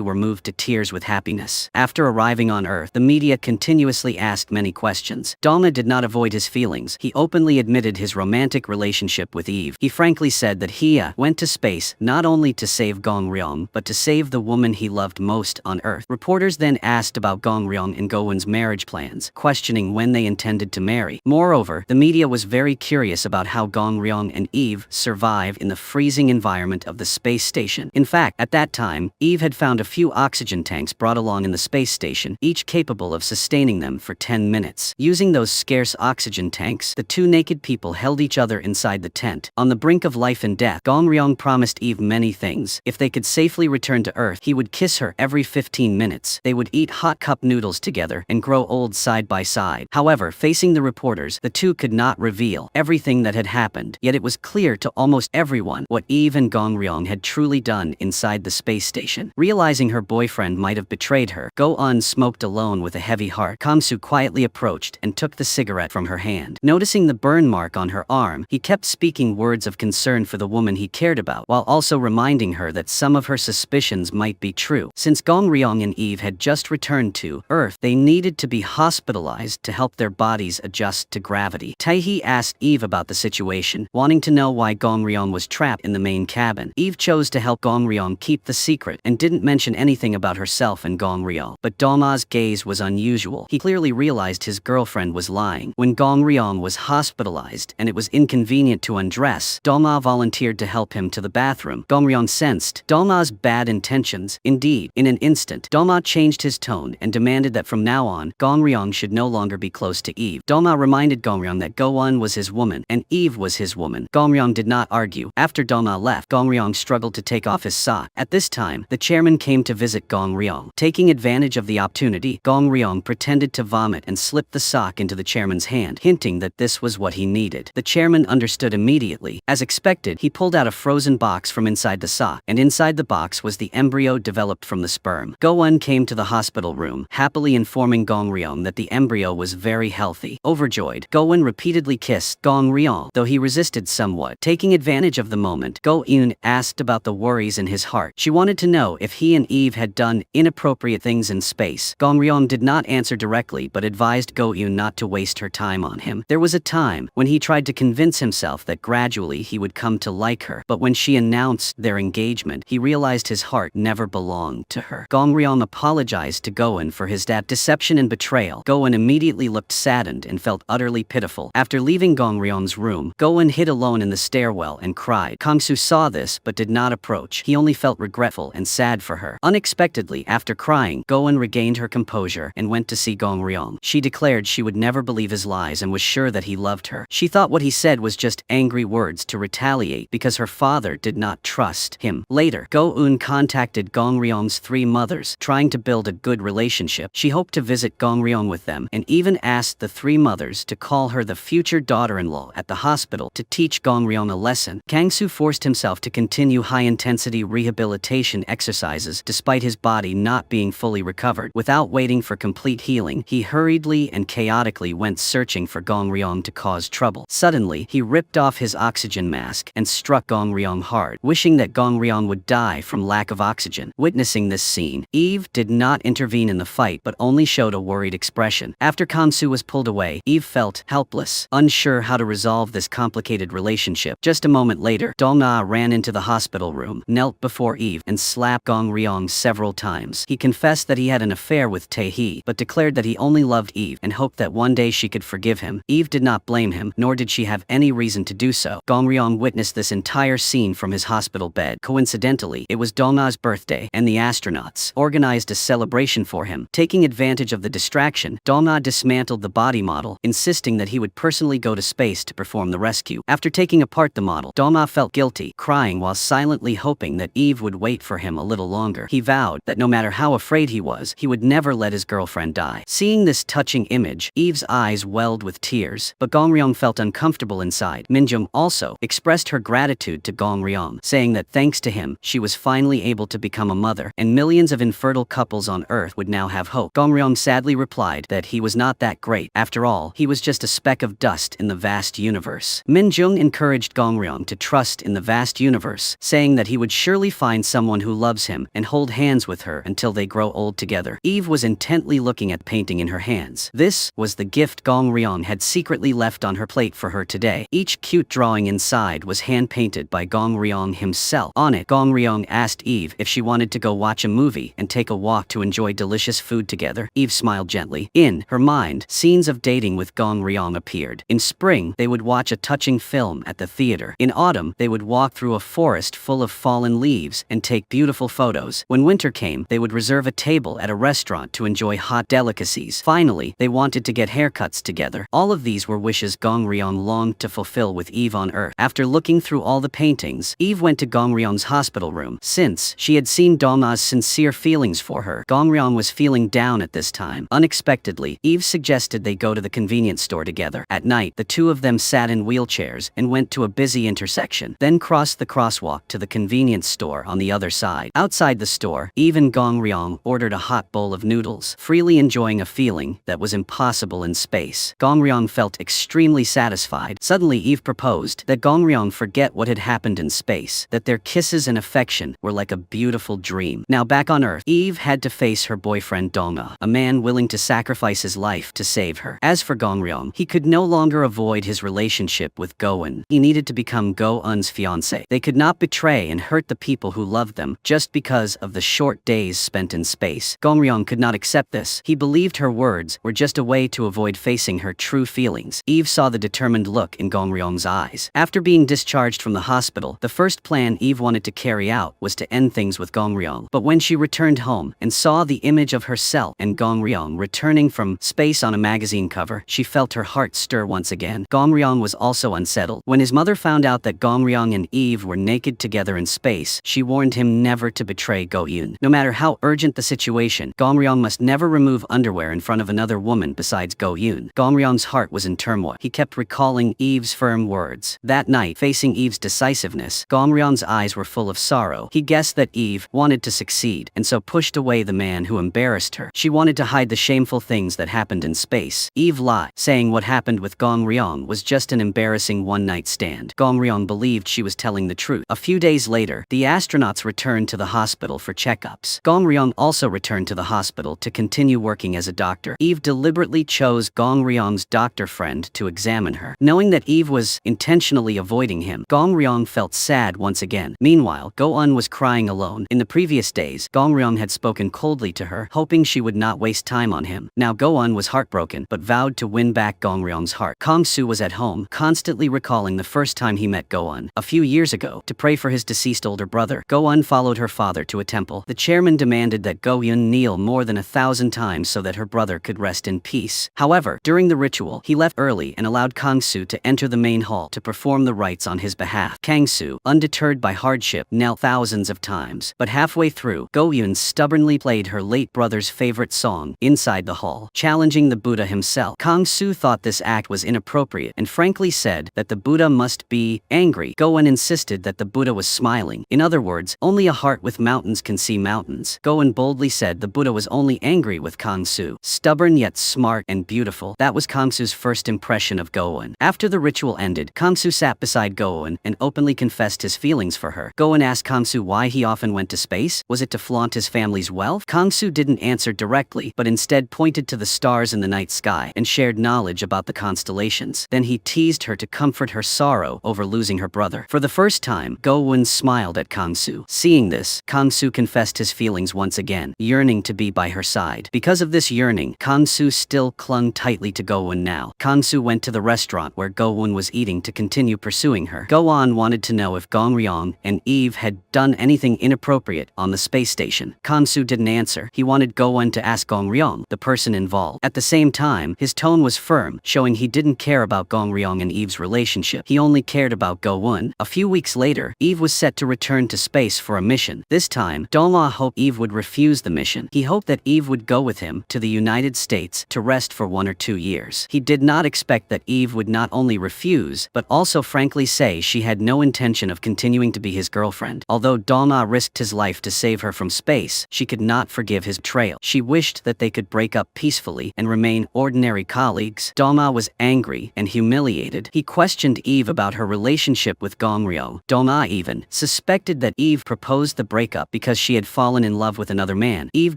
were moved to tears with happiness. After arriving on Earth, the media continuously asked many questions. Dong-a did not avoid his feelings. He openly admitted his romantic relationship with Eve. He frankly said that he went to space not only to save Gong-ryong, but to save the woman he loved most on Earth. Reporters then asked about Gong-ryong and Go-eun's marriage plans, questioning when they intended to marry. Moreover, the media was very curious about how Gong-ryong and Eve survive in the freezing environment of the space station. In fact, at that time, Eve had found a few oxygen tanks brought along in the space station, each capable of sustaining them for 10 minutes. Using those scarce oxygen tanks, the two naked people held each other inside the tent. On the brink of life and death, Gong-ryong promised Eve many things. If they could safely return to Earth, he would kiss her every 15 minutes. They would eat hot cup noodles together and grow old side by side. However, facing the reporters, the two could not reveal everything that had happened. Yet it was clear to almost everyone what Eve and Gong-ryong had truly done inside the space station. Realizing her boyfriend might have betrayed her, Go-eun smoked alone with a heavy heart. Kang-soo quietly approached and took the cigarette from her hand. Noticing the burn mark on her arm, he kept speaking words of concern for the woman he cared about, while also reminding her that some of her suspicions might be true. Since Gong-ryong and Eve had just returned to Earth, they needed to be hospitalized to help their bodies adjust to gravity. Tae-hee asked Eve about the situation, wanting to know why Gong-ryong was trapped in the main cabin. Eve chose to help Gong-ryong keep the secret and didn't mention anything about herself and Gong-ryong. But Dong-a's gaze was unusual. He clearly realized his girlfriend was lying. When Gong-ryong was hospitalized and it was inconvenient to undress, Dong-a volunteered to help him to the bathroom. Gong-ryong sensed Dong-a's bad intentions. Indeed, in an instant, Dong-a changed his tone and demanded that from now on, Gong-ryong should no longer be close to Eve. Dong-a reminded Gong-ryong that Go-eun was his woman and Eve was his woman. Gong-ryong did not argue. After Dong-a left, Gong-ryong struggled to take off his sock. At this time, the chairman came to visit Gong-ryong. Taking advantage of the opportunity, Gong-ryong pretended to vomit and slipped the sock into the chairman's hand, hinting that this was what he needed. The chairman understood immediately. As expected, he pulled out a frozen box from inside the sock, and inside the box was the embryo developed from the sperm. Go-eun came to the hospital room, happily informing Gong-ryong that the embryo was very healthy. Overjoyed, Go-eun repeatedly kissed Gong-ryong, though he resisted somewhat. Taking advantage of the moment, Go-eun asked about the worries in his heart. She wanted to know if he and Eve had done inappropriate things in space. Gong-ryong did not answer directly but advised Go-eun not to waste her time on him. There was a time when he tried to convince himself that gradually he would come to like her, but when she announced their engagement, he realized his heart never belonged to her. Gong-ryong apologized to Go-eun for his deception and betrayal. Go-eun immediately looked saddened and felt utterly pitiful. After leaving Gong-ryong's room, Go-eun hid alone in the stairwell and cried. Kang-soo saw this but did not approach. He only felt regretful and sad for her. Unexpectedly, after crying, Go-eun regained her composure and went to see Gong-ryong. She declared she would never believe his lies and was sure that he loved her. She thought what he said was just angry words to retaliate because her father did not trust him. Later, Go-eun contacted Gong-ryong's three mothers, trying to build a good relationship. She hoped to visit Gong-ryong with them and even asked the three mothers to call her the future daughter-in-law at the hospital to teach Gong-ryong a lesson. Kang-soo forced himself to continue high-intensity rehabilitation exercises despite his body not being fully recovered. Without waiting for complete healing, he hurriedly and chaotically went searching for Gong-ryong to cause trouble. Suddenly, he ripped off his oxygen mask and struck Gong-ryong hard, wishing that Gong-ryong would die from lack of oxygen. Witnessing this scene, Eve did not intervene in the fight but only showed a worried expression. After Kang-soo was pulled away, Eve felt helpless, unsure how to resolve this complicated relationship. Just a moment later, Dong-a ran into the hospital room, knelt before Eve, and slapped Gong-ryong several times. He confessed that he had an affair with Tae-hee, but declared that he only loved Eve and hoped that one day she could forgive him. Eve did not blame him, nor did she have any reason to do so. Gong-ryong witnessed this entire scene from his hospital bed. Coincidentally, it was Dong-a's birthday, and the astronauts organized a celebration for him. Taking advantage of the distraction, Dong-a dismantled the body model, insisting that he would personally go to space to perform the rescue. After taking apart the model, Dong-a felt guilty, crying while silently hoping that Eve would wait for him a little longer. He vowed that no matter how afraid he was, he would never let his girlfriend die. Seeing this touching image, Eve's eyes welled with tears, but Gong-ryong felt uncomfortable inside. Minjung also expressed her gratitude to Gong-ryong, saying that thanks to him, she was finally able to become a mother, and millions of infertile couples on Earth would now now have hope. Gongryong sadly replied that he was not that great. After all, he was just a speck of dust in the vast universe. Minjung encouraged Gongryong to trust in the vast universe, saying that he would surely find someone who loves him and hold hands with her until they grow old together. Eve was intently looking at the painting in her hands. This was the gift Gongryong had secretly left on her plate for her today. Each cute drawing inside was hand-painted by Gongryong himself. On it, Gongryong asked Eve if she wanted to go watch a movie and take a walk to enjoy delicious food together. Eve smiled gently. In her mind, scenes of dating with Gongryong appeared. In spring, they would watch a touching film at the theater. In autumn, they would walk through a forest full of fallen leaves and take beautiful photos. When winter came, they would reserve a table at a restaurant to enjoy hot delicacies. Finally, they wanted to get haircuts together. All of these were wishes Gongryong longed to fulfill with Eve on Earth. After looking through all the paintings, Eve went to Gongryong's hospital room. Since she had seen Dongma's sincere feelings for her, Gongryong was feeling down at this time. Unexpectedly, Eve suggested they go to the convenience store together. At night, the two of them sat in wheelchairs and went to a busy intersection, then crossed the crosswalk to the convenience store on the other side. Outside the store, Eve and Gongryong ordered a hot bowl of noodles, freely enjoying a feeling that was impossible in space. Gongryong felt extremely satisfied. Suddenly, Eve proposed that Gongryong forget what had happened in space, that their kisses and affection were like a beautiful dream. Now back on Earth, Eve had to face her boyfriend Dongma, a man willing to sacrifice his life to save her. As for Gongryong, he could no longer avoid his relationship with Go-eun. He needed to become Go-eun's fiancé. They could not betray and hurt the people who loved them just because of the short days spent in space. Gongryong could not accept this. He believed her words were just a way to avoid facing her true feelings. Eve saw the determined look in Gongryong's eyes. After being discharged from the hospital, the first plan Eve wanted to carry out was to end things with Gongryong. But when she returned home and saw the image of herself and Gongryong returning from space on a magazine cover, she felt her heart stir once again. Gongryong was also unsettled. When his mother found out that Gongryong and Eve were naked together in space, she warned him never to betray Go-eun. No matter how urgent the situation, Gongryong must never remove underwear in front of another woman besides Go-eun. Gongryong's heart was in turmoil. He kept recalling Eve's firm words. That night, facing Eve's decisiveness, Gongryong's eyes were full of sorrow. He guessed that Eve wanted to succeed, and so pushed away the man who embarrassed her. She wanted to hide the shameful things that happened in space. Eve lied, saying what happened with Gongryong was just an embarrassing one-night stand. Gongryong believed she was telling the truth. A few days later, the astronauts returned to the hospital for checkups. Gongryong also returned to the hospital to continue working as a doctor. Eve deliberately chose Gongryong's doctor friend to examine her. Knowing that Eve was intentionally avoiding him, Gongryong felt sad once again. Meanwhile, Go-eun was crying alone. In the previous days, Gongryong had spoken coldly to her, hoping she would not waste time on him. Now Go-eun was heartbroken, but vowed to win back Gongryong's heart. Kang-soo was at home, constantly recalling the first time he met Go-eun a few years ago to pray for his deceased older brother. Go-eun followed her father to a temple. The chairman demanded that Go-eun kneel more than 1,000 times so that her brother could rest in peace. However, during the ritual, he left early and allowed Kang-soo to enter the main hall to perform the rites on his behalf. Kang-soo, undeterred by hardship, knelt thousands of times. But halfway through, Go-eun stubbornly played her late brother's favorite song inside the hall, challenging the Buddha himself. Kang-soo thought this act was inappropriate and frankly said that the Buddha must be angry. Go-eun insisted that the Buddha was smiling. In other words, only a heart with mountains can see mountains. Go-eun boldly said the Buddha was only angry with Kang-soo. Stubborn yet smart and beautiful. That was Kang-soo's first impression of Go-eun. After the ritual ended, Kang-soo sat beside Go-eun and openly confessed his feelings for her. Go-eun asked Kang-soo why he often went to space. Was it to flaunt his family's wealth? Kang-soo didn't answer directly, but instead pointed to the stars in the night sky and shared knowledge about the constellations. Then he teased her to comfort her sorrow over losing her brother. For the first time, Go-eun smiled at Kang-soo. Seeing this, Kang-soo confessed his feelings once again, yearning to be by her side. Because of this yearning, Kang-soo still clung tightly to Go-eun now. Kang-soo went to the restaurant where Go-eun was eating to continue pursuing her. Go-eun wanted to know if Gongryong and Eve had done anything inappropriate on the space station. Kang-soo didn't answer. He wanted Go-eun to ask Gongryong, the person involved. At the same time, his tone was firm, showing he didn't care about Gongryong and Eve's relationship. He only cared about Go-eun. A few weeks later, Eve was set to return to space for a mission. This time, Dong-ah hoped Eve would refuse the mission. He hoped that Eve would go with him to the United States to rest for 1 or 2 years. He did not expect that Eve would not only refuse, but also frankly say she had no intention of continuing to be his girlfriend. Although Dong-ah risked his life to save her from space, she could not forgive his betrayal. betrayal. She wished that they could break up peacefully and remain ordinary colleagues. Doma was angry and humiliated. He questioned Eve about her relationship with Gongryo. Doma even suspected that Eve proposed the breakup because she had fallen in love with another man. Eve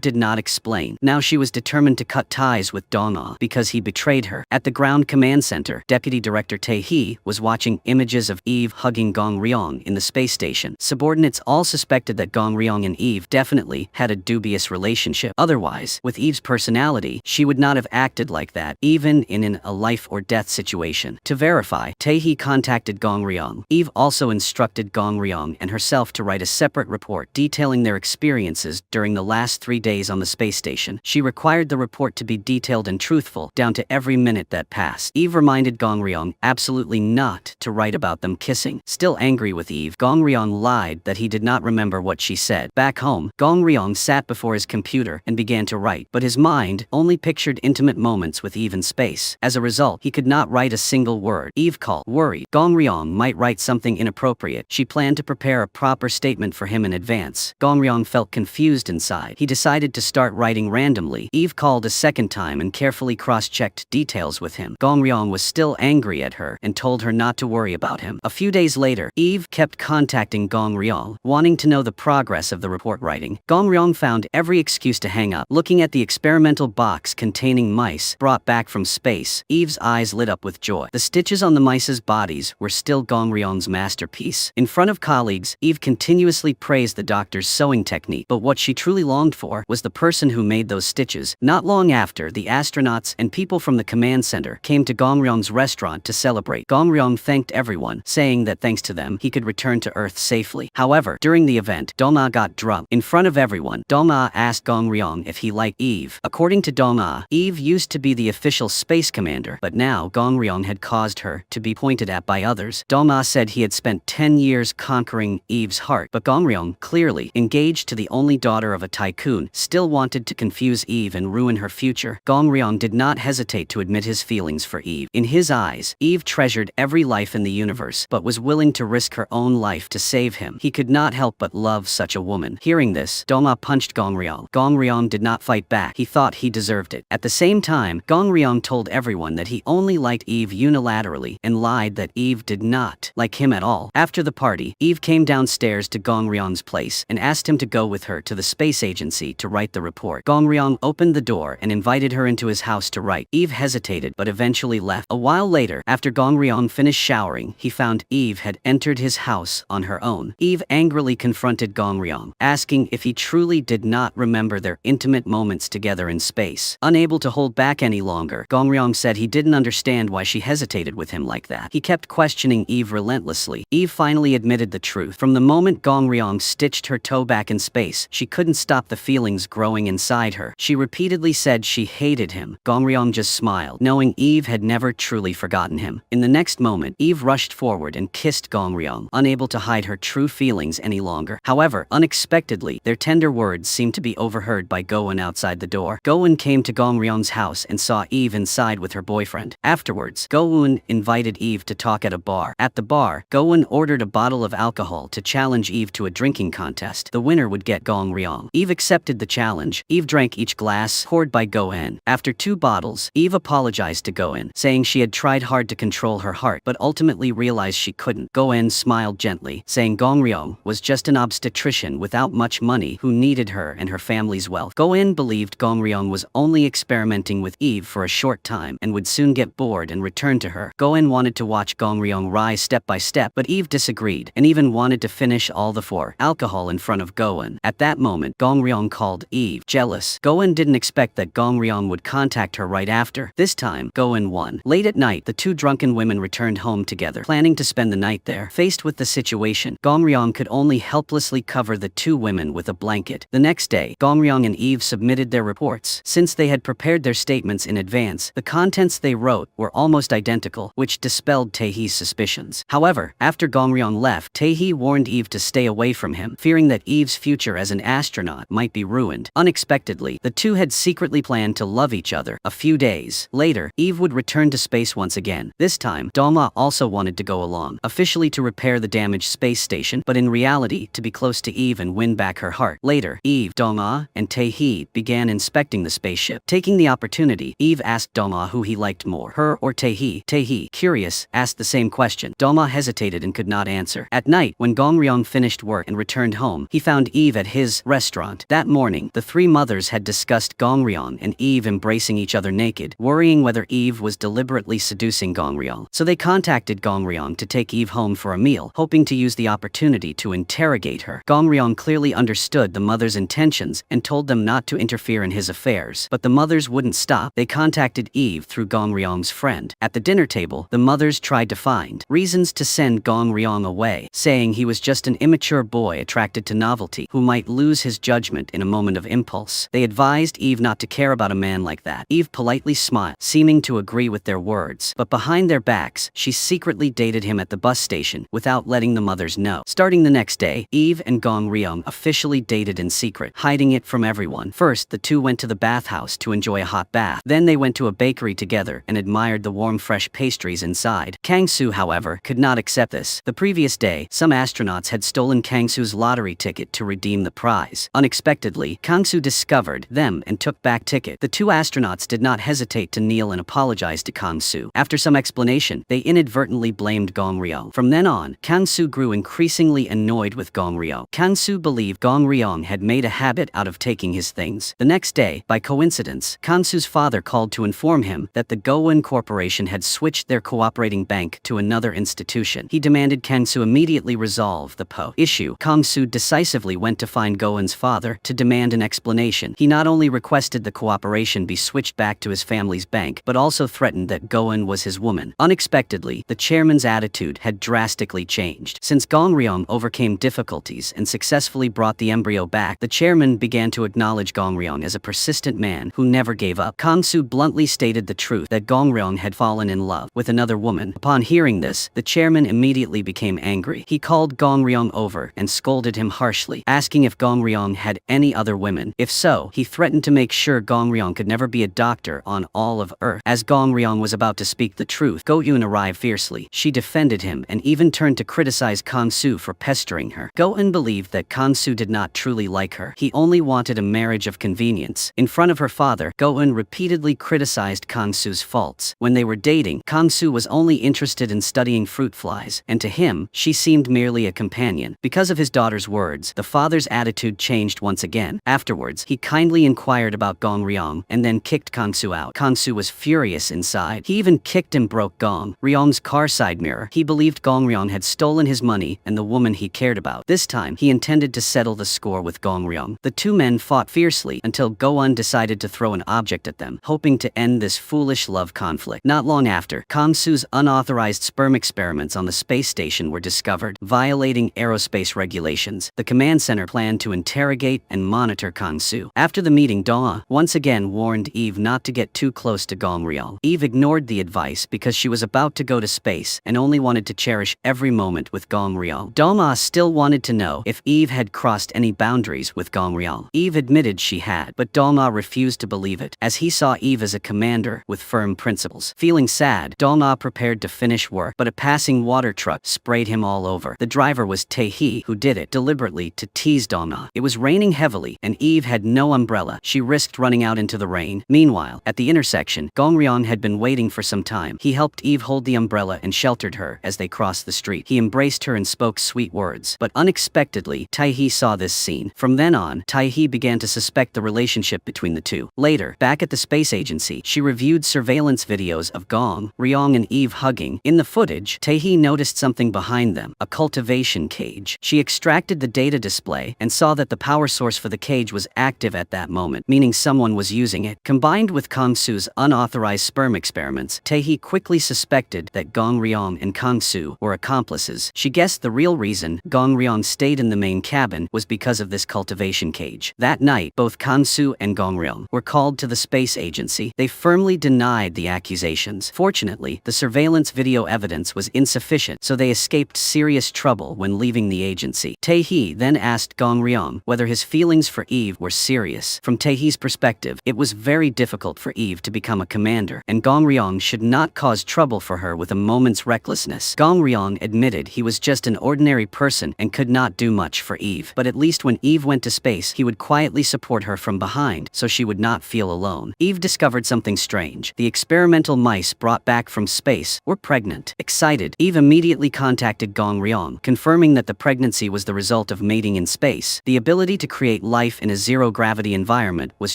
did not explain. Now she was determined to cut ties with Doma because he betrayed her. At the ground command center, Deputy Director Tae-hee was watching images of Eve hugging Gong Ryong in the space station. Subordinates all suspected that Gong Ryong and Eve definitely had a dubious relationship. Otherwise, with Eve's personality, she would not have acted like that, even in a life-or-death situation. To verify, Tae-hee contacted Gong Ryong. Eve also instructed Gong Ryong and herself to write a separate report detailing their experiences during the last 3 days on the space station. She required the report to be detailed and truthful, down to every minute that passed. Eve reminded Gong Ryong absolutely not to write about them kissing. Still angry with Eve, Gong Ryong lied that he did not remember what she said. Back home, Gong Ryong sat before his computer and began to write, but his mind only pictured intimate moments with Eve in space. As a result, he could not write a single word. Eve called, worried Gong Ryong might write something inappropriate. She planned to prepare a proper statement for him in advance. Gong Ryong felt confused inside. He decided to start writing randomly. Eve called a second time and carefully cross-checked details with him. Gong Ryong was still angry at her and told her not to worry about him. A few days later, Eve kept contacting Gong Ryong, wanting to know the progress of the report writing. Gong Ryong found every excuse to hang up. Looking at the experimental box containing mice brought back from space, Eve's eyes lit up with joy. The stitches on the mice's bodies were still Gong Ryong's masterpiece. In front of colleagues, Eve continuously praised the doctor's sewing technique, but what she truly longed for was the person who made those stitches. Not long after, the astronauts and people from the command center came to Gong Ryong's restaurant to celebrate. Gong Ryong thanked everyone, saying that thanks to them, he could return to Earth safely. However, during the event, Doma got drunk. In front of everyone, Doma asked Gong Ryong if he liked Eve. According to Doma, Eve used to be the official space commander, but now Gong Ryong had caused her to be pointed at by others. Doma said he had spent 10 years conquering Eve's heart, but Gong Ryong, clearly engaged to the only daughter of a tycoon, still wanted to confuse Eve and ruin her future. Gong Ryong did not hesitate to admit his feelings for Eve. In his eyes, Eve treasured every life in the universe, but was willing to risk her own life to save him. He could not help but love such a woman. Hearing this, Doma punched Gong Ryong. Gong Ryong did not fight back. He thought he deserved it. At the same time, Gong Ryong told everyone that he only liked Eve unilaterally and lied that Eve did not like him at all. After the party, Eve came downstairs to Gong Ryong's place and asked him to go with her to the space agency to write the report. Gong Ryong opened the door and invited her into his house to write. Eve hesitated but eventually left. A while later, after Gong Ryong finished showering, he found Eve had entered his house on her own. Eve angrily confronted Gong Ryong, asking if he truly did not remember their intimate moments together in space. Unable to hold back any longer, Gong Ryong said he didn't understand why she hesitated with him like that. He kept questioning Eve relentlessly. Eve finally admitted the truth. From the moment Gong Ryong stitched her toe back in space, she couldn't stop the feelings growing inside her. She repeatedly said she hated him. Gong Ryong just smiled, knowing Eve had never truly forgotten him. In the next moment, Eve rushed forward and kissed Gong Ryong, unable to hide her true feelings any longer. However, unexpectedly, their tender words seemed to be overheard by Go-eun outside the door. Go-eun came to Gong Ryong's house and saw Eve inside with her boyfriend. Afterwards, Go-eun invited Eve to talk at a bar. At the bar, Go-eun ordered a bottle of alcohol to challenge Eve to a drinking contest. The winner would get Gong Ryong. Eve accepted the challenge. Eve drank each glass poured by Go-eun. After 2 bottles, Eve apologized to Go-eun, saying she had tried hard to control her heart but ultimately realized she couldn't. Go-eun smiled gently, saying Gong Ryong was just an obstetrician without much money who needed her and her family's wealth. Go-eun believed Gong Ryong was only experimenting with Eve for a short time and would soon get bored and return to her. Go-eun wanted to watch Gong Ryong rise step by step, but Eve disagreed and even wanted to finish all the 4 alcohol in front of Go-eun. At that moment, Gong Ryong called Eve jealous. Go-eun didn't expect that Gong Ryong would contact her right after. This time, Go-eun won. Late at night, the 2 drunken women returned home together, planning to spend the night there. Faced with the situation, Gong Ryong could only helplessly cover the 2 women with a blanket. The next day, Gong Ryong and Eve submitted their reports. Since they had prepared their statements in advance, the contents they wrote were almost identical, which dispelled Tae-hee's suspicions. However, after Gong Ryong left, Tae-hee warned Eve to stay away from him, fearing that Eve's future as an astronaut might be ruined. Unexpectedly, the 2 had secretly planned to love each other. A few days later, Eve would return to space once again. This time, Doma also wanted to go along, officially to repair the damaged space station, but in reality to be close to Eve and win back her heart. Later, Eve, Doma, and and Tae-hee began inspecting the spaceship. Taking the opportunity, Eve asked Do-ma who he liked more, her or Tae-hee. Tae-hee, curious, asked the same question. Do-ma hesitated and could not answer. At night, when Gong-ryong finished work and returned home, he found Eve at his restaurant. That morning, the three mothers had discussed Gong-ryong and Eve embracing each other naked, worrying whether Eve was deliberately seducing Gong-ryong. So they contacted Gong-ryong to take Eve home for a meal, hoping to use the opportunity to interrogate her. Gong-ryong clearly understood the mother's intentions and told them not to interfere in his affairs. But the mothers wouldn't stop. They contacted Eve through Gong-ryong's friend. At the dinner table, the mothers tried to find reasons to send Gong-ryong away, saying he was just an immature boy attracted to novelty who might lose his judgment in a moment of impulse. They advised Eve not to care about a man like that. Eve politely smiled, seeming to agree with their words. But behind their backs, she secretly dated him at the bus station without letting the mothers know. Starting the next day, Eve and Gong-ryong officially dated in secret, hiding it from everyone. First, the two went to the bathhouse to enjoy a hot bath. Then they went to a bakery together and admired the warm fresh pastries inside. Kang-soo, however, could not accept this. The previous day, some astronauts had stolen Kang-soo's lottery ticket to redeem the prize. Unexpectedly, Kang-soo discovered them and took back ticket. The two astronauts did not hesitate to kneel and apologize to Kang-soo. After some explanation, they inadvertently blamed Gong-ryong. From then on, Kang-soo grew increasingly annoyed with Gong-ryong. Kang-soo believed Gong-ryong had made a habit out of taking his things. The next day, by coincidence, Kang-soo's father called to inform him that the Go-in Corporation had switched their cooperating bank to another institution. He demanded Kang-soo immediately resolve the issue. Kang-soo decisively went to find Go-in's father to demand an explanation. He not only requested the cooperation be switched back to his family's bank, but also threatened that Go-in was his woman. Unexpectedly, the chairman's attitude had drastically changed. Since Gong-ryong overcame difficulties and successfully brought the embryo back, the chairman began to acknowledge Gong-ryong as a persistent man who never gave up. Kang-soo bluntly stated the truth that Gong-ryong had fallen in love with another woman. Upon hearing this, the chairman immediately became angry. He called Gong-ryong over and scolded him harshly, asking if Gong-ryong had any other women. If so, he threatened to make sure Gong-ryong could never be a doctor on all of Earth. As Gong-ryong was about to speak the truth, Go-eun arrived fiercely. She defended him and even turned to criticize Kang-soo for pestering her. Go-eun believed that Kang-soo did not truly like her. He only wanted a marriage of convenience. In front of her father, Go-eun repeatedly criticized Kang-soo's faults. When they were dating, Kang-soo was only interested in studying fruit flies, and to him, she seemed merely a companion. Because of his daughter's words, the father's attitude changed once again. Afterwards, he kindly inquired about Gong-ryong and then kicked Kang-soo out. Kang-soo was furious inside. He even kicked and broke Gong-ryong's car side mirror. He believed Gong-ryong had stolen his money and the woman he cared about. This time, he intended to settle the score with Gong-ryong. The two men fought fiercely until Go-eun decided to throw an object at them, hoping to end this foolish love conflict. Not long after, Kang-soo's unauthorized sperm experiments on the space station were discovered, violating aerospace regulations. The command center planned to interrogate and monitor Kang-soo. After the meeting, Do-ma once again warned Eve not to get too close to Gong-ryong. Eve ignored the advice because she was about to go to space and only wanted to cherish every moment with Gong-ryong. Do-ma still wanted to know if Eve had crossed any boundaries with Gong-ryong. Eve admitted she had, but Do-ma refused to believe it, as he saw Eve as a commander with firm principles. Feeling sad, Do-ma prepared to finish work, but a passing water truck sprayed him all over. The driver was Tae-hee, who did it deliberately to tease Do-ma. It was raining heavily, and Eve had no umbrella. She risked running out into the rain. Meanwhile, at the intersection, Gong-ryong had been waiting for some time. He helped Eve hold the umbrella and sheltered her as they crossed the street. He embraced her and spoke sweet words. But unexpectedly, Tae-hee saw this scene. From then on, Tae-hee began to suspect the relationship between the two. Later, back at the space agency, she reviewed surveillance videos of Gong-ryong and Eve hugging. In the footage, Tae-hee noticed something behind them, a cultivation cage. She extracted the data display and saw that the power source for the cage was active at that moment, meaning someone was using it. Combined with Kang-soo's unauthorized sperm experiments, Tae-hee quickly suspected that Gong-ryong and Kang-soo were accomplices. She guessed the real reason Gong-ryong stayed in the main cabin was because of this cultivation cage. That night, both Kang-soo and Gong-ryong were called to the space agency. They firmly denied the accusations. Fortunately, the surveillance video evidence was insufficient, so they escaped serious trouble when leaving the agency. Tae-hee then asked Gong-ryong whether his feelings for Eve were serious. From Tae-hee's perspective, it was very difficult for Eve to become a commander, and Gong-ryong should not cause trouble for her with a moment's recklessness. Gong-ryong admitted he was just an ordinary person and could not do much for Eve. But at least when Eve went to space, he would quietly quietly support her from behind so she would not feel alone. Eve discovered something strange. The experimental mice brought back from space were pregnant. Excited, Eve immediately contacted Gong Ryong, confirming that the pregnancy was the result of mating in space. The ability to create life in a zero-gravity environment was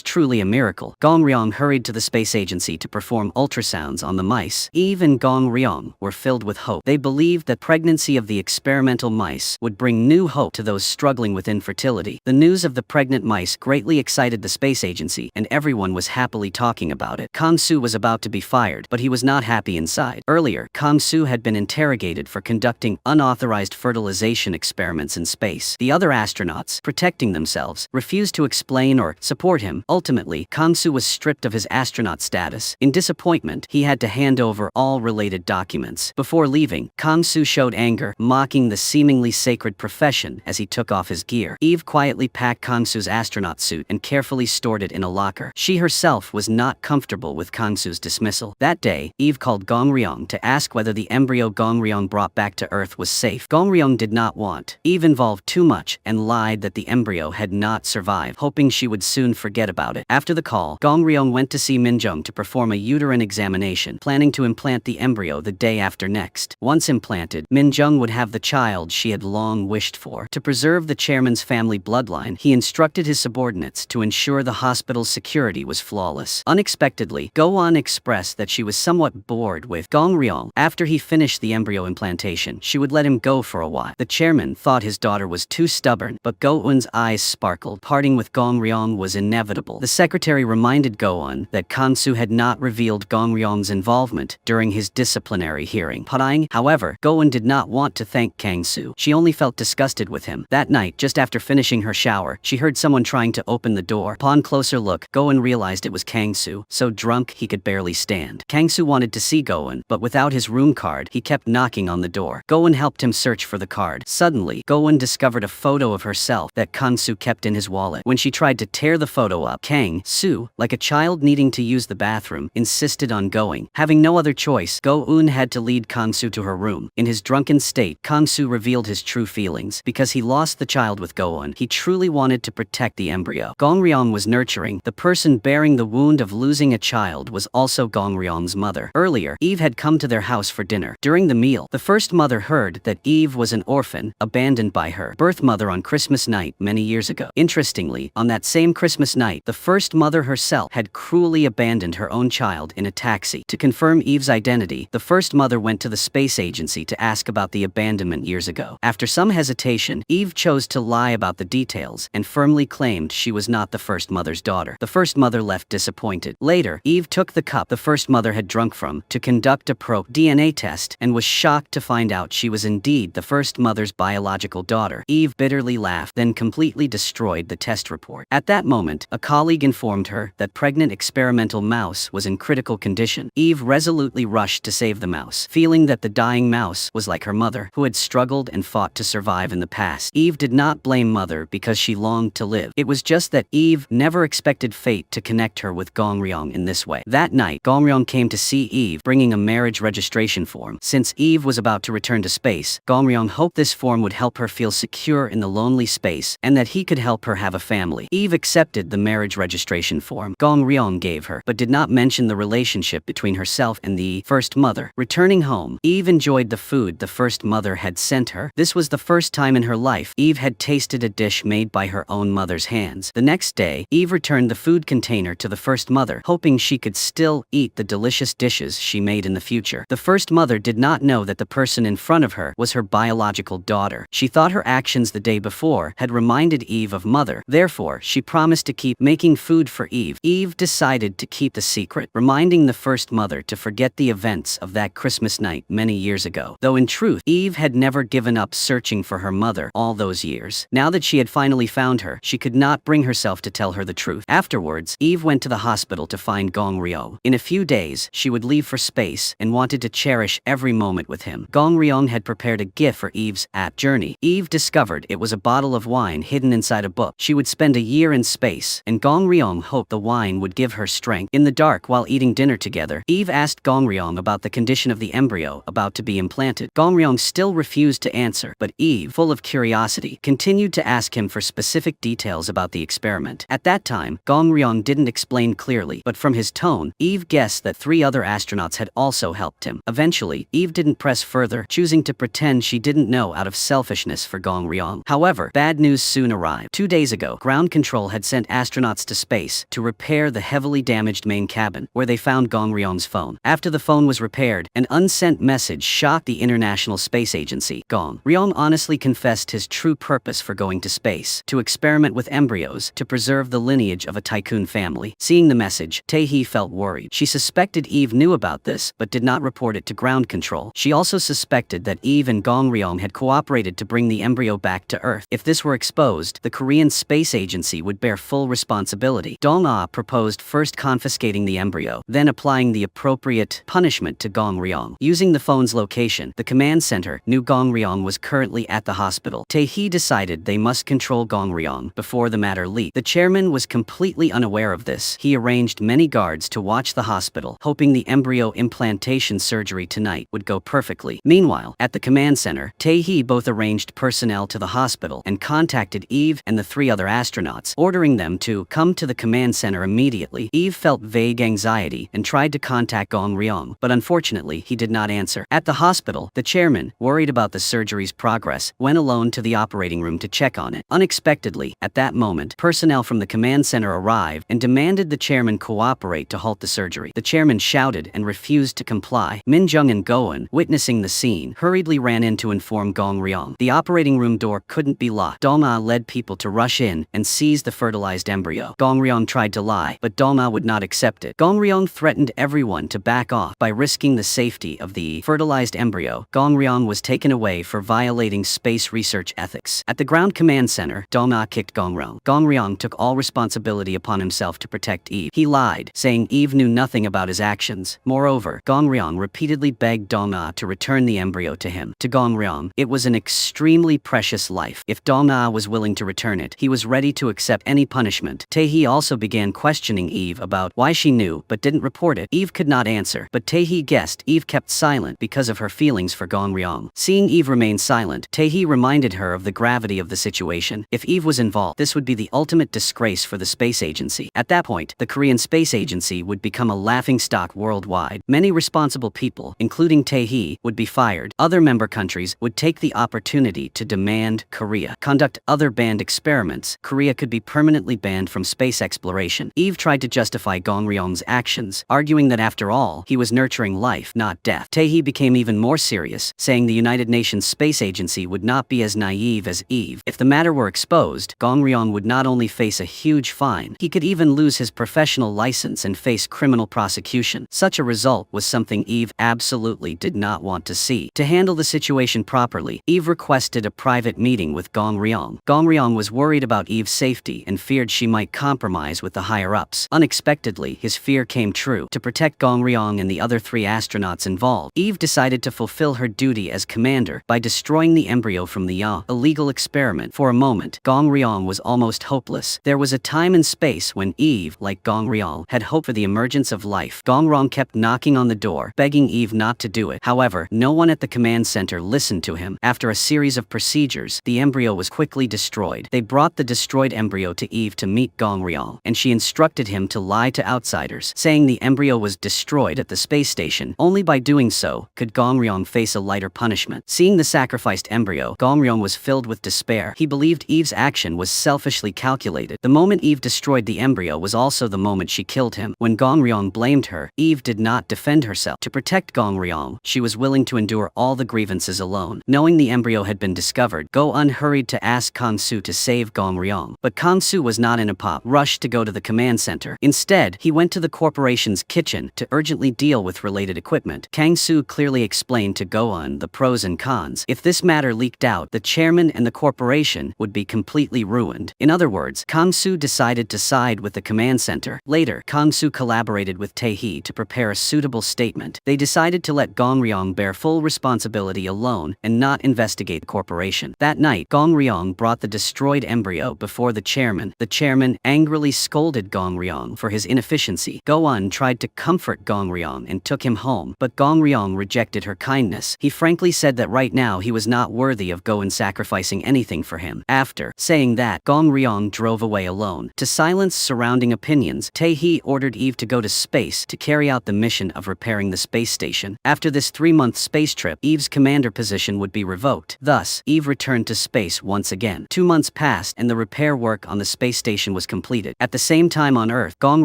truly a miracle. Gong Ryong hurried to the space agency to perform ultrasounds on the mice. Eve and Gong Ryong were filled with hope. They believed that pregnancy of the experimental mice would bring new hope to those struggling with infertility. The news of the pregnant mice greatly excited the space agency, and everyone was happily talking about it. Kang Soo was about to be fired, but he was not happy inside. Earlier, Kang Soo had been interrogated for conducting unauthorized fertilization experiments in space. The other astronauts, protecting themselves, refused to explain or support him. Ultimately, Kang Soo was stripped of his astronaut status. In disappointment, he had to hand over all related documents. Before leaving, Kang Soo showed anger, mocking the seemingly sacred profession as he took off his gear. Eve quietly packed Kang Soo's astronaut suit and carefully stored it in a locker. She herself was not comfortable with Kang Soo's dismissal. That day, Eve called Gong Ryong to ask whether the embryo Gong Ryong brought back to Earth was safe. Gong Ryong did not want Eve involved too much and lied that the embryo had not survived, hoping she would soon forget about it. After the call, Gong Ryong went to see Minjung to perform a uterine examination, planning to implant the embryo the day after next. Once implanted, Minjung would have the child she had long wished for. To preserve the chairman's family bloodline, he instructed his subordinates to ensure the hospital's security was flawless. Unexpectedly, Go-on expressed that she was somewhat bored with Gong Ryong. After he finished the embryo implantation, she would let him go for a while. The chairman thought his daughter was too stubborn, but Go-un's eyes sparkled. Parting with Gong Ryong was inevitable. The secretary reminded Go-un that Kang Soo had not revealed Gong Ryong's involvement during his disciplinary hearing. However, Go-un did not want to thank Kang Soo. She only felt disgusted with him. That night, just after finishing her shower, she heard someone trying to open the door. Upon closer look, Go-un realized it was Kang Soo, so drunk he could barely stand. Kang Soo wanted to see Go-un, but without his room card, he kept knocking on the door. Go-un helped him search for the card. Suddenly, Go-un discovered a photo of herself that Kang Soo kept in his wallet. When she tried to tear the photo up, Kang Soo, like a child needing to use the bathroom, insisted on going. Having no other choice, Go-un had to lead Kang Soo to her room. In his drunken state, Kang Soo revealed his true feelings. Because he lost the child with Go-un, he truly wanted to protect the embryo. Gong Ryong was nurturing. The person bearing the wound of losing a child was also Gong Ryong's mother. Earlier, Eve had come to their house for dinner. During the meal, the first mother heard that Eve was an orphan, abandoned by her birth mother on Christmas night many years ago. Interestingly, on that same Christmas night, the first mother herself had cruelly abandoned her own child in a taxi. To confirm Eve's identity, the first mother went to the space agency to ask about the abandonment years ago. After some hesitation, Eve chose to lie about the details and firmly claimed she was not the first mother's daughter. The first mother left disappointed. Later, Eve took the cup the first mother had drunk from to conduct a DNA test and was shocked to find out she was indeed the first mother's biological daughter. Eve bitterly laughed, then completely destroyed the test report. At that moment, a colleague informed her that pregnant experimental mouse was in critical condition. Eve resolutely rushed to save the mouse, feeling that the dying mouse was like her mother, who had struggled and fought to survive in the past. Eve did not blame Mother because she longed to live. It was just that Eve never expected fate to connect her with Gong Ryong in this way. That night, Gong Ryong came to see Eve, bringing a marriage registration form. Since Eve was about to return to space, Gong Ryong hoped this form would help her feel secure in the lonely space and that he could help her have a family. Eve accepted the marriage registration form Gong Ryong gave her, but did not mention the relationship between herself and the first mother. Returning home, Eve enjoyed the food the first mother had sent her. This was the first time in her life Eve had tasted a dish made by her own mother's hands. The next day, Eve returned the food container to the first mother, hoping she could still eat the delicious dishes she made in the future. The first mother did not know that the person in front of her was her biological daughter. She thought her actions the day before had reminded Eve of Mother. Therefore, she promised to keep making food for Eve. Eve decided to keep the secret, reminding the first mother to forget the events of that Christmas night many years ago. Though in truth, Eve had never given up searching for her mother all those years. Now that she had finally found her, she could not bring herself to tell her the truth. Afterwards, Eve went to the hospital to find Gong Ryong. In a few days, she would leave for space and wanted to cherish every moment with him. Gong Ryong had prepared a gift for Eve's journey. Eve discovered it was a bottle of wine hidden inside a book. She would spend a year in space, and Gong Ryong hoped the wine would give her strength. In the dark, while eating dinner together, Eve asked Gong Ryong about the condition of the embryo about to be implanted. Gong Ryong still refused to answer, but Eve, full of curiosity, continued to ask him for specific details details about the experiment. At that time, Gong Ryong didn't explain clearly, but from his tone, Eve guessed that 3 other astronauts had also helped him. Eventually, Eve didn't press further, choosing to pretend she didn't know out of selfishness for Gong Ryong. However, bad news soon arrived. 2 days ago, ground control had sent astronauts to space to repair the heavily damaged main cabin, where they found Gong Ryong's phone. After the phone was repaired, an unsent message shocked the International Space Agency. Gong Ryong honestly confessed his true purpose for going to space: to experiment with embryos to preserve the lineage of a tycoon family. Seeing the message, Tae-hee felt worried. She suspected Eve knew about this, but did not report it to ground control. She also suspected that Eve and Gong Ryong had cooperated to bring the embryo back to Earth. If this were exposed, the Korean Space Agency would bear full responsibility. Dong-ah proposed first confiscating the embryo, then applying the appropriate punishment to Gong Ryong. Using the phone's location, the command center knew Gong Ryong was currently at the hospital. Tae-hee decided they must control Gong Ryong before the matter leaked. The chairman was completely unaware of this. He arranged many guards to watch the hospital, hoping the embryo implantation surgery tonight would go perfectly. Meanwhile, at the command center, Tae-hee both arranged personnel to the hospital and contacted Eve and the 3 other astronauts, ordering them to come to the command center immediately. Eve felt vague anxiety and tried to contact Gong Ryong, but unfortunately he did not answer. At the hospital, the chairman, worried about the surgery's progress, went alone to the operating room to check on it. Unexpectedly, at that moment, personnel from the command center arrived and demanded the chairman cooperate to halt the surgery. The chairman shouted and refused to comply. Min-jung and Go-eun, witnessing the scene, hurriedly ran in to inform Gong Ryong. The operating room door couldn't be locked. Dong-ah led people to rush in and seize the fertilized embryo. Gong Ryong tried to lie, but Dong-ah would not accept it. Gong Ryong threatened everyone to back off by risking the safety of the fertilized embryo. Gong Ryong was taken away for violating space research ethics. At the ground command center, Dong-ah kicked Gong Ryong. Gong Ryong took all responsibility upon himself to protect Eve. He lied, saying Eve knew nothing about his actions. Moreover, Gong Ryong repeatedly begged Dong-ah to return the embryo to him. To Gong Ryong, it was an extremely precious life. If Dong-ah was willing to return it, he was ready to accept any punishment. Tae-hee also began questioning Eve about why she knew but didn't report it. Eve could not answer, but Tae-hee guessed Eve kept silent because of her feelings for Gong Ryong. Seeing Eve remain silent, Tae-hee reminded her of the gravity of the situation. If Eve was involved, this would be the ultimate disgrace for the space agency. At that point, the Korean Space Agency would become a laughingstock worldwide. Many responsible people, including Tae-hee, would be fired. Other member countries would take the opportunity to demand Korea conduct other banned experiments. Korea could be permanently banned from space exploration. Eve tried to justify Gong Ryong's actions, arguing that after all, he was nurturing life, not death. Tae-hee became even more serious, saying the United Nations Space Agency would not be as naive as Eve. If the matter were exposed, Gong Ryong would not only face a huge fine, he could even lose his professional license and face criminal prosecution. Such a result was something Eve absolutely did not want to see. To handle the situation properly, Eve requested a private meeting with Gong Ryong. Gong Ryong was worried about Eve's safety and feared she might compromise with the higher-ups. Unexpectedly, his fear came true. To protect Gong Ryong and the other 3 astronauts involved, Eve decided to fulfill her duty as commander by destroying the embryo from the illegal experiment. For a moment, Gong Ryong was almost hopeless. There was a time and space when Eve, like Gong Ryong, had hope for the emergence of life. Gong Ryong kept knocking on the door, begging Eve not to do it. However, no one at the command center listened to him. After a series of procedures, the embryo was quickly destroyed. They brought the destroyed embryo to Eve to meet Gong Ryong, and she instructed him to lie to outsiders, saying the embryo was destroyed at the space station. Only by doing so could Gong Ryong face a lighter punishment. Seeing the sacrificed embryo, Gong Ryong was filled with despair. He believed Eve's action was selfishly calculated. The moment Eve destroyed the embryo was also the moment she killed him. When Gong Ryong blamed her, Eve did not defend herself. To protect Gong Ryong, she was willing to endure all the grievances alone. Knowing the embryo had been discovered, Go-eun hurried to ask Kang-soo to save Gong Ryong. But Kang-soo was not in a rush to go to the command center. Instead, he went to the corporation's kitchen to urgently deal with related equipment. Kang-soo clearly explained to Go-eun the pros and cons. If this matter leaked out, the chairman and the corporation would be completely ruined. In other words, Kang-soo decided to side with the command center. Later, Kang-soo collaborated with Tae-hee to prepare a suitable statement. They decided to let Gong Ryong bear full responsibility alone and not investigate the corporation. That night, Gong Ryong brought the destroyed embryo before the chairman. The chairman angrily scolded Gong Ryong for his inefficiency. Go-eun tried to comfort Gong Ryong and took him home, but Gong Ryong rejected her kindness. He frankly said that right now he was not worthy of Go-eun sacrificing anything for him. After saying that, that, Gong Ryong drove away alone. To silence surrounding opinions, Tae-hee ordered Eve to go to space to carry out the mission of repairing the space station. After this 3-month space trip, Eve's commander position would be revoked. Thus, Eve returned to space once again. 2 months passed and the repair work on the space station was completed. At the same time on Earth, Gong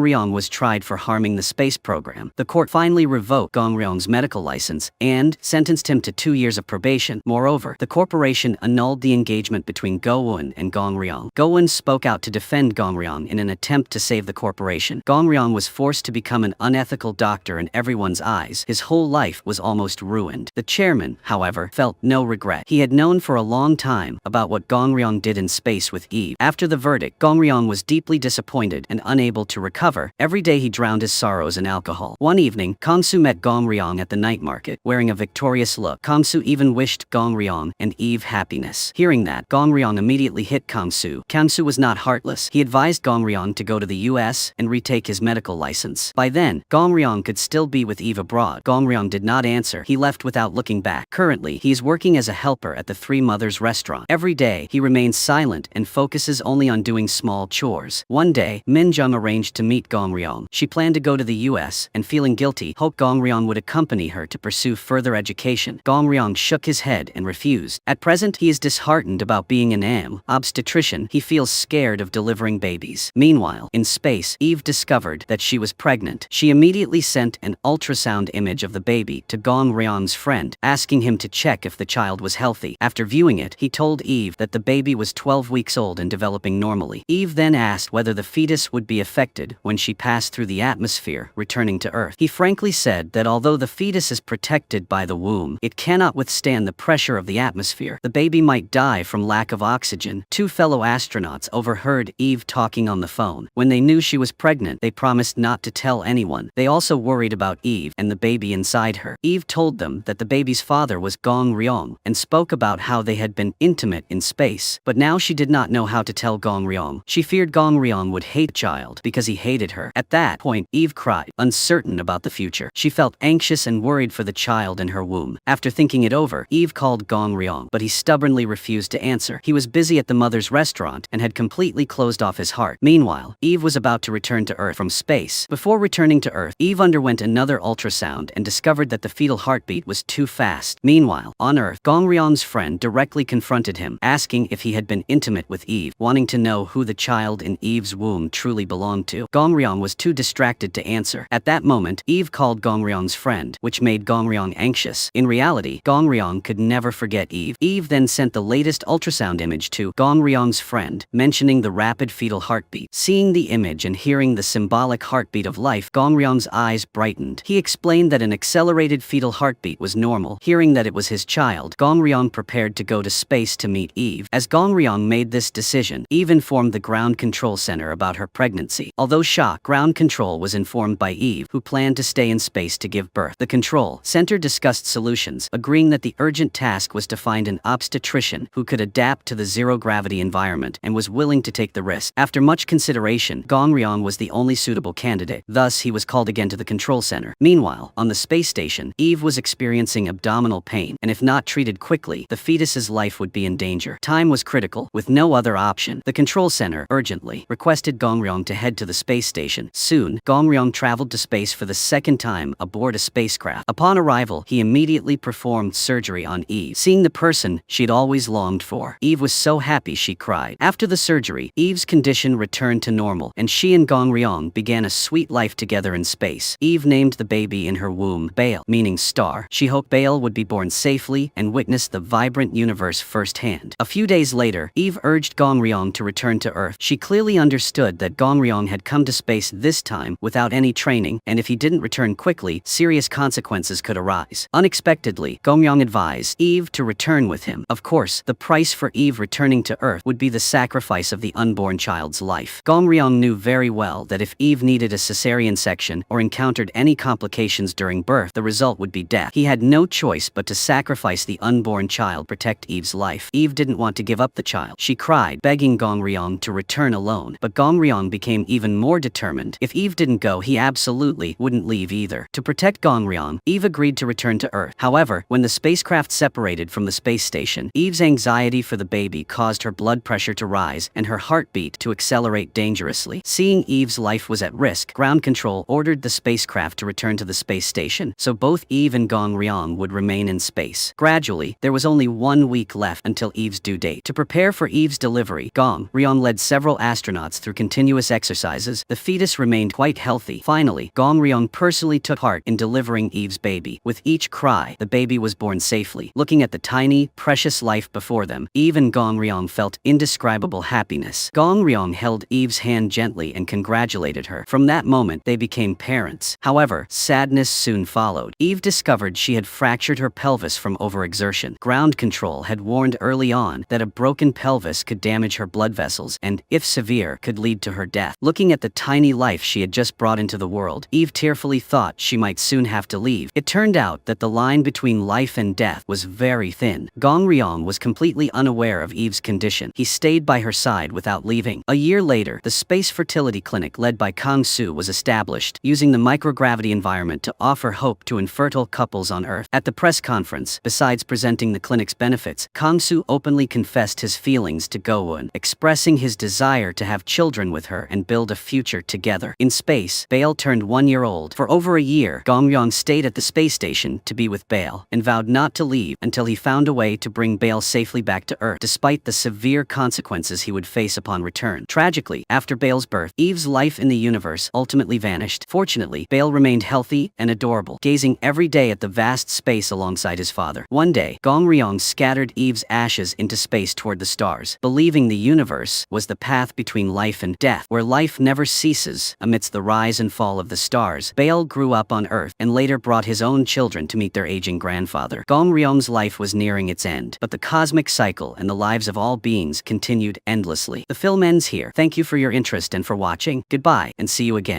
Ryong was tried for harming the space program. The court finally revoked Gong Ryong's medical license and sentenced him to 2 years of probation. Moreover, the corporation annulled the engagement between Go-eun and Gong Ryong. Go-eun spoke out to defend Gong Ryong in an attempt to save the corporation. Gong Ryong was forced to become an unethical doctor in everyone's eyes. His whole life was almost ruined. The chairman, however, felt no regret. He had known for a long time about what Gong Ryong did in space with Eve. After the verdict, Gong Ryong was deeply disappointed and unable to recover. Every day he drowned his sorrows in alcohol. One evening, Kang-soo met Gong Ryong at the night market, wearing a victorious look. Kang-soo even wished Gong Ryong and Eve happiness. Hearing that, Gong Ryong immediately hit Kang-soo. Kang-soo was not heartless. He advised Gong Ryong to go to the US and retake his medical license. By then, Gong Ryong could still be with Eve abroad. Gong Ryong did not answer. He left without looking back. Currently, he is working as a helper at the Three Mothers restaurant. Every day, he remains silent and focuses only on doing small chores. One day, Min Jung arranged to meet Gong Ryong. She planned to go to the US and, feeling guilty, hoped Gong Ryong would accompany her to pursue further education. Gong Ryong shook his head and refused. At present, he is disheartened about being an obstetrician. He feels scared of delivering babies. Meanwhile, in space, Eve discovered that she was pregnant. She immediately sent an ultrasound image of the baby to Gong Ryong's friend, asking him to check if the child was healthy. After viewing it, he told Eve that the baby was 12 weeks old and developing normally. Eve then asked whether the fetus would be affected when she passed through the atmosphere, returning to Earth. He frankly said that although the fetus is protected by the womb, it cannot withstand the pressure of the atmosphere. The baby might die from lack of oxygen. 2 fellow astronauts overheard Eve talking on the phone. When they knew she was pregnant, they promised not to tell anyone. They also worried about Eve and the baby inside her. Eve told them that the baby's father was Gong Ryong and spoke about how they had been intimate in space. But now she did not know how to tell Gong Ryong. She feared Gong Ryong would hate the child because he hated her. At that point, Eve cried, uncertain about the future. She felt anxious and worried for the child in her womb. After thinking it over, Eve called Gong Ryong, but he stubbornly refused to answer. He was busy at the mother's restaurant and had completely closed off his heart. Meanwhile, Eve was about to return to Earth from space. Before returning to Earth, Eve underwent another ultrasound and discovered that the fetal heartbeat was too fast. Meanwhile, on Earth, Gong Ryong's friend directly confronted him, asking if he had been intimate with Eve, wanting to know who the child in Eve's womb truly belonged to. Gong Ryong was too distracted to answer. At that moment, Eve called Gong Ryong's friend, which made Gong Ryong anxious. In reality, Gong Ryong could never forget Eve. Eve then sent the latest ultrasound image to Gong Ryong's friend, mentioning the rapid fetal heartbeat. Seeing the image and hearing the symbolic heartbeat of life, Gong Ryong's eyes brightened. He explained that an accelerated fetal heartbeat was normal. Hearing that it was his child, Gong Ryong prepared to go to space to meet Eve. As Gong Ryong made this decision, Eve informed the ground control center about her pregnancy. Although shocked, ground control was informed by Eve, who planned to stay in space to give birth. The control center discussed solutions, agreeing that the urgent task was to find an obstetrician who could adapt to the zero-gravity environment and was willing to take the risk. After much consideration, Gong Ryong was the only suitable candidate. Thus, he was called again to the control center. Meanwhile, on the space station, Eve was experiencing abdominal pain, and if not treated quickly, the fetus's life would be in danger. Time was critical. With no other option, the control center urgently requested Gong Ryong to head to the space station. Soon, Gong Ryong traveled to space for the second time aboard a spacecraft. Upon arrival, he immediately performed surgery on Eve, seeing the person she'd always longed for. Eve was so happy she cried. After the surgery, Eve's condition returned to normal, and she and Gong Ryong began a sweet life together in space. Eve named the baby in her womb Baal, meaning star. She hoped Baal would be born safely and witness the vibrant universe firsthand. A few days later, Eve urged Gong Ryong to return to Earth. She clearly understood that Gong Ryong had come to space this time without any training, and if he didn't return quickly, serious consequences could arise. Unexpectedly, Gong Ryong advised Eve to return with him. Of course, the price for Eve returning to Earth would be the sacrifice of the unborn child's life. Gong Ryong knew very well that if Eve needed a cesarean section or encountered any complications during birth, the result would be death. He had no choice but to sacrifice the unborn child to protect Eve's life. Eve didn't want to give up the child. She cried, begging Gong Ryong to return alone. But Gong Ryong became even more determined. If Eve didn't go, he absolutely wouldn't leave either. To protect Gong Ryong, Eve agreed to return to Earth. However, when the spacecraft separated from the space station, Eve's anxiety for the baby caused her blood pressure pressure to rise and her heartbeat to accelerate dangerously. Seeing Eve's life was at risk, ground control ordered the spacecraft to return to the space station, so both Eve and Gong Ryong would remain in space. Gradually, there was only 1 week left until Eve's due date. To prepare for Eve's delivery, Gong Ryong led several astronauts through continuous exercises. The fetus remained quite healthy. Finally, Gong Ryong personally took part in delivering Eve's baby. With each cry, the baby was born safely. Looking at the tiny, precious life before them, Eve and Gong Ryong felt indescribable happiness. Gong Ryong held Eve's hand gently and congratulated her. From that moment, they became parents. However, sadness soon followed. Eve discovered she had fractured her pelvis from overexertion. Ground control had warned early on that a broken pelvis could damage her blood vessels and, if severe, could lead to her death. Looking at the tiny life she had just brought into the world, Eve tearfully thought she might soon have to leave. It turned out that the line between life and death was very thin. Gong Ryong was completely unaware of Eve's condition. He stayed by her side without leaving. A year later, the space fertility clinic led by Kang Soo was established, using the microgravity environment to offer hope to infertile couples on Earth. At the press conference, besides presenting the clinic's benefits, Kang Soo openly confessed his feelings to Go-eun, expressing his desire to have children with her and build a future together. In space, Bail turned 1 year old. For over a year, Gong Ryong stayed at the space station to be with Bail, and vowed not to leave until he found a way to bring Bail safely back to Earth, despite the severe consequences he would face upon return. Tragically, after Bail's birth, Eve's life in the universe ultimately vanished. Fortunately, Bail remained healthy and adorable, gazing every day at the vast space alongside his father. One day, Gong Ryong scattered Eve's ashes into space toward the stars, believing the universe was the path between life and death, where life never ceases. Amidst the rise and fall of the stars, Bail grew up on Earth and later brought his own children to meet their aging grandfather. Gong Ryong's life was nearing its end, but the cosmic cycle and the lives of all beings continued endlessly. The film ends here. Thank you for your interest and for watching. Goodbye, and see you again.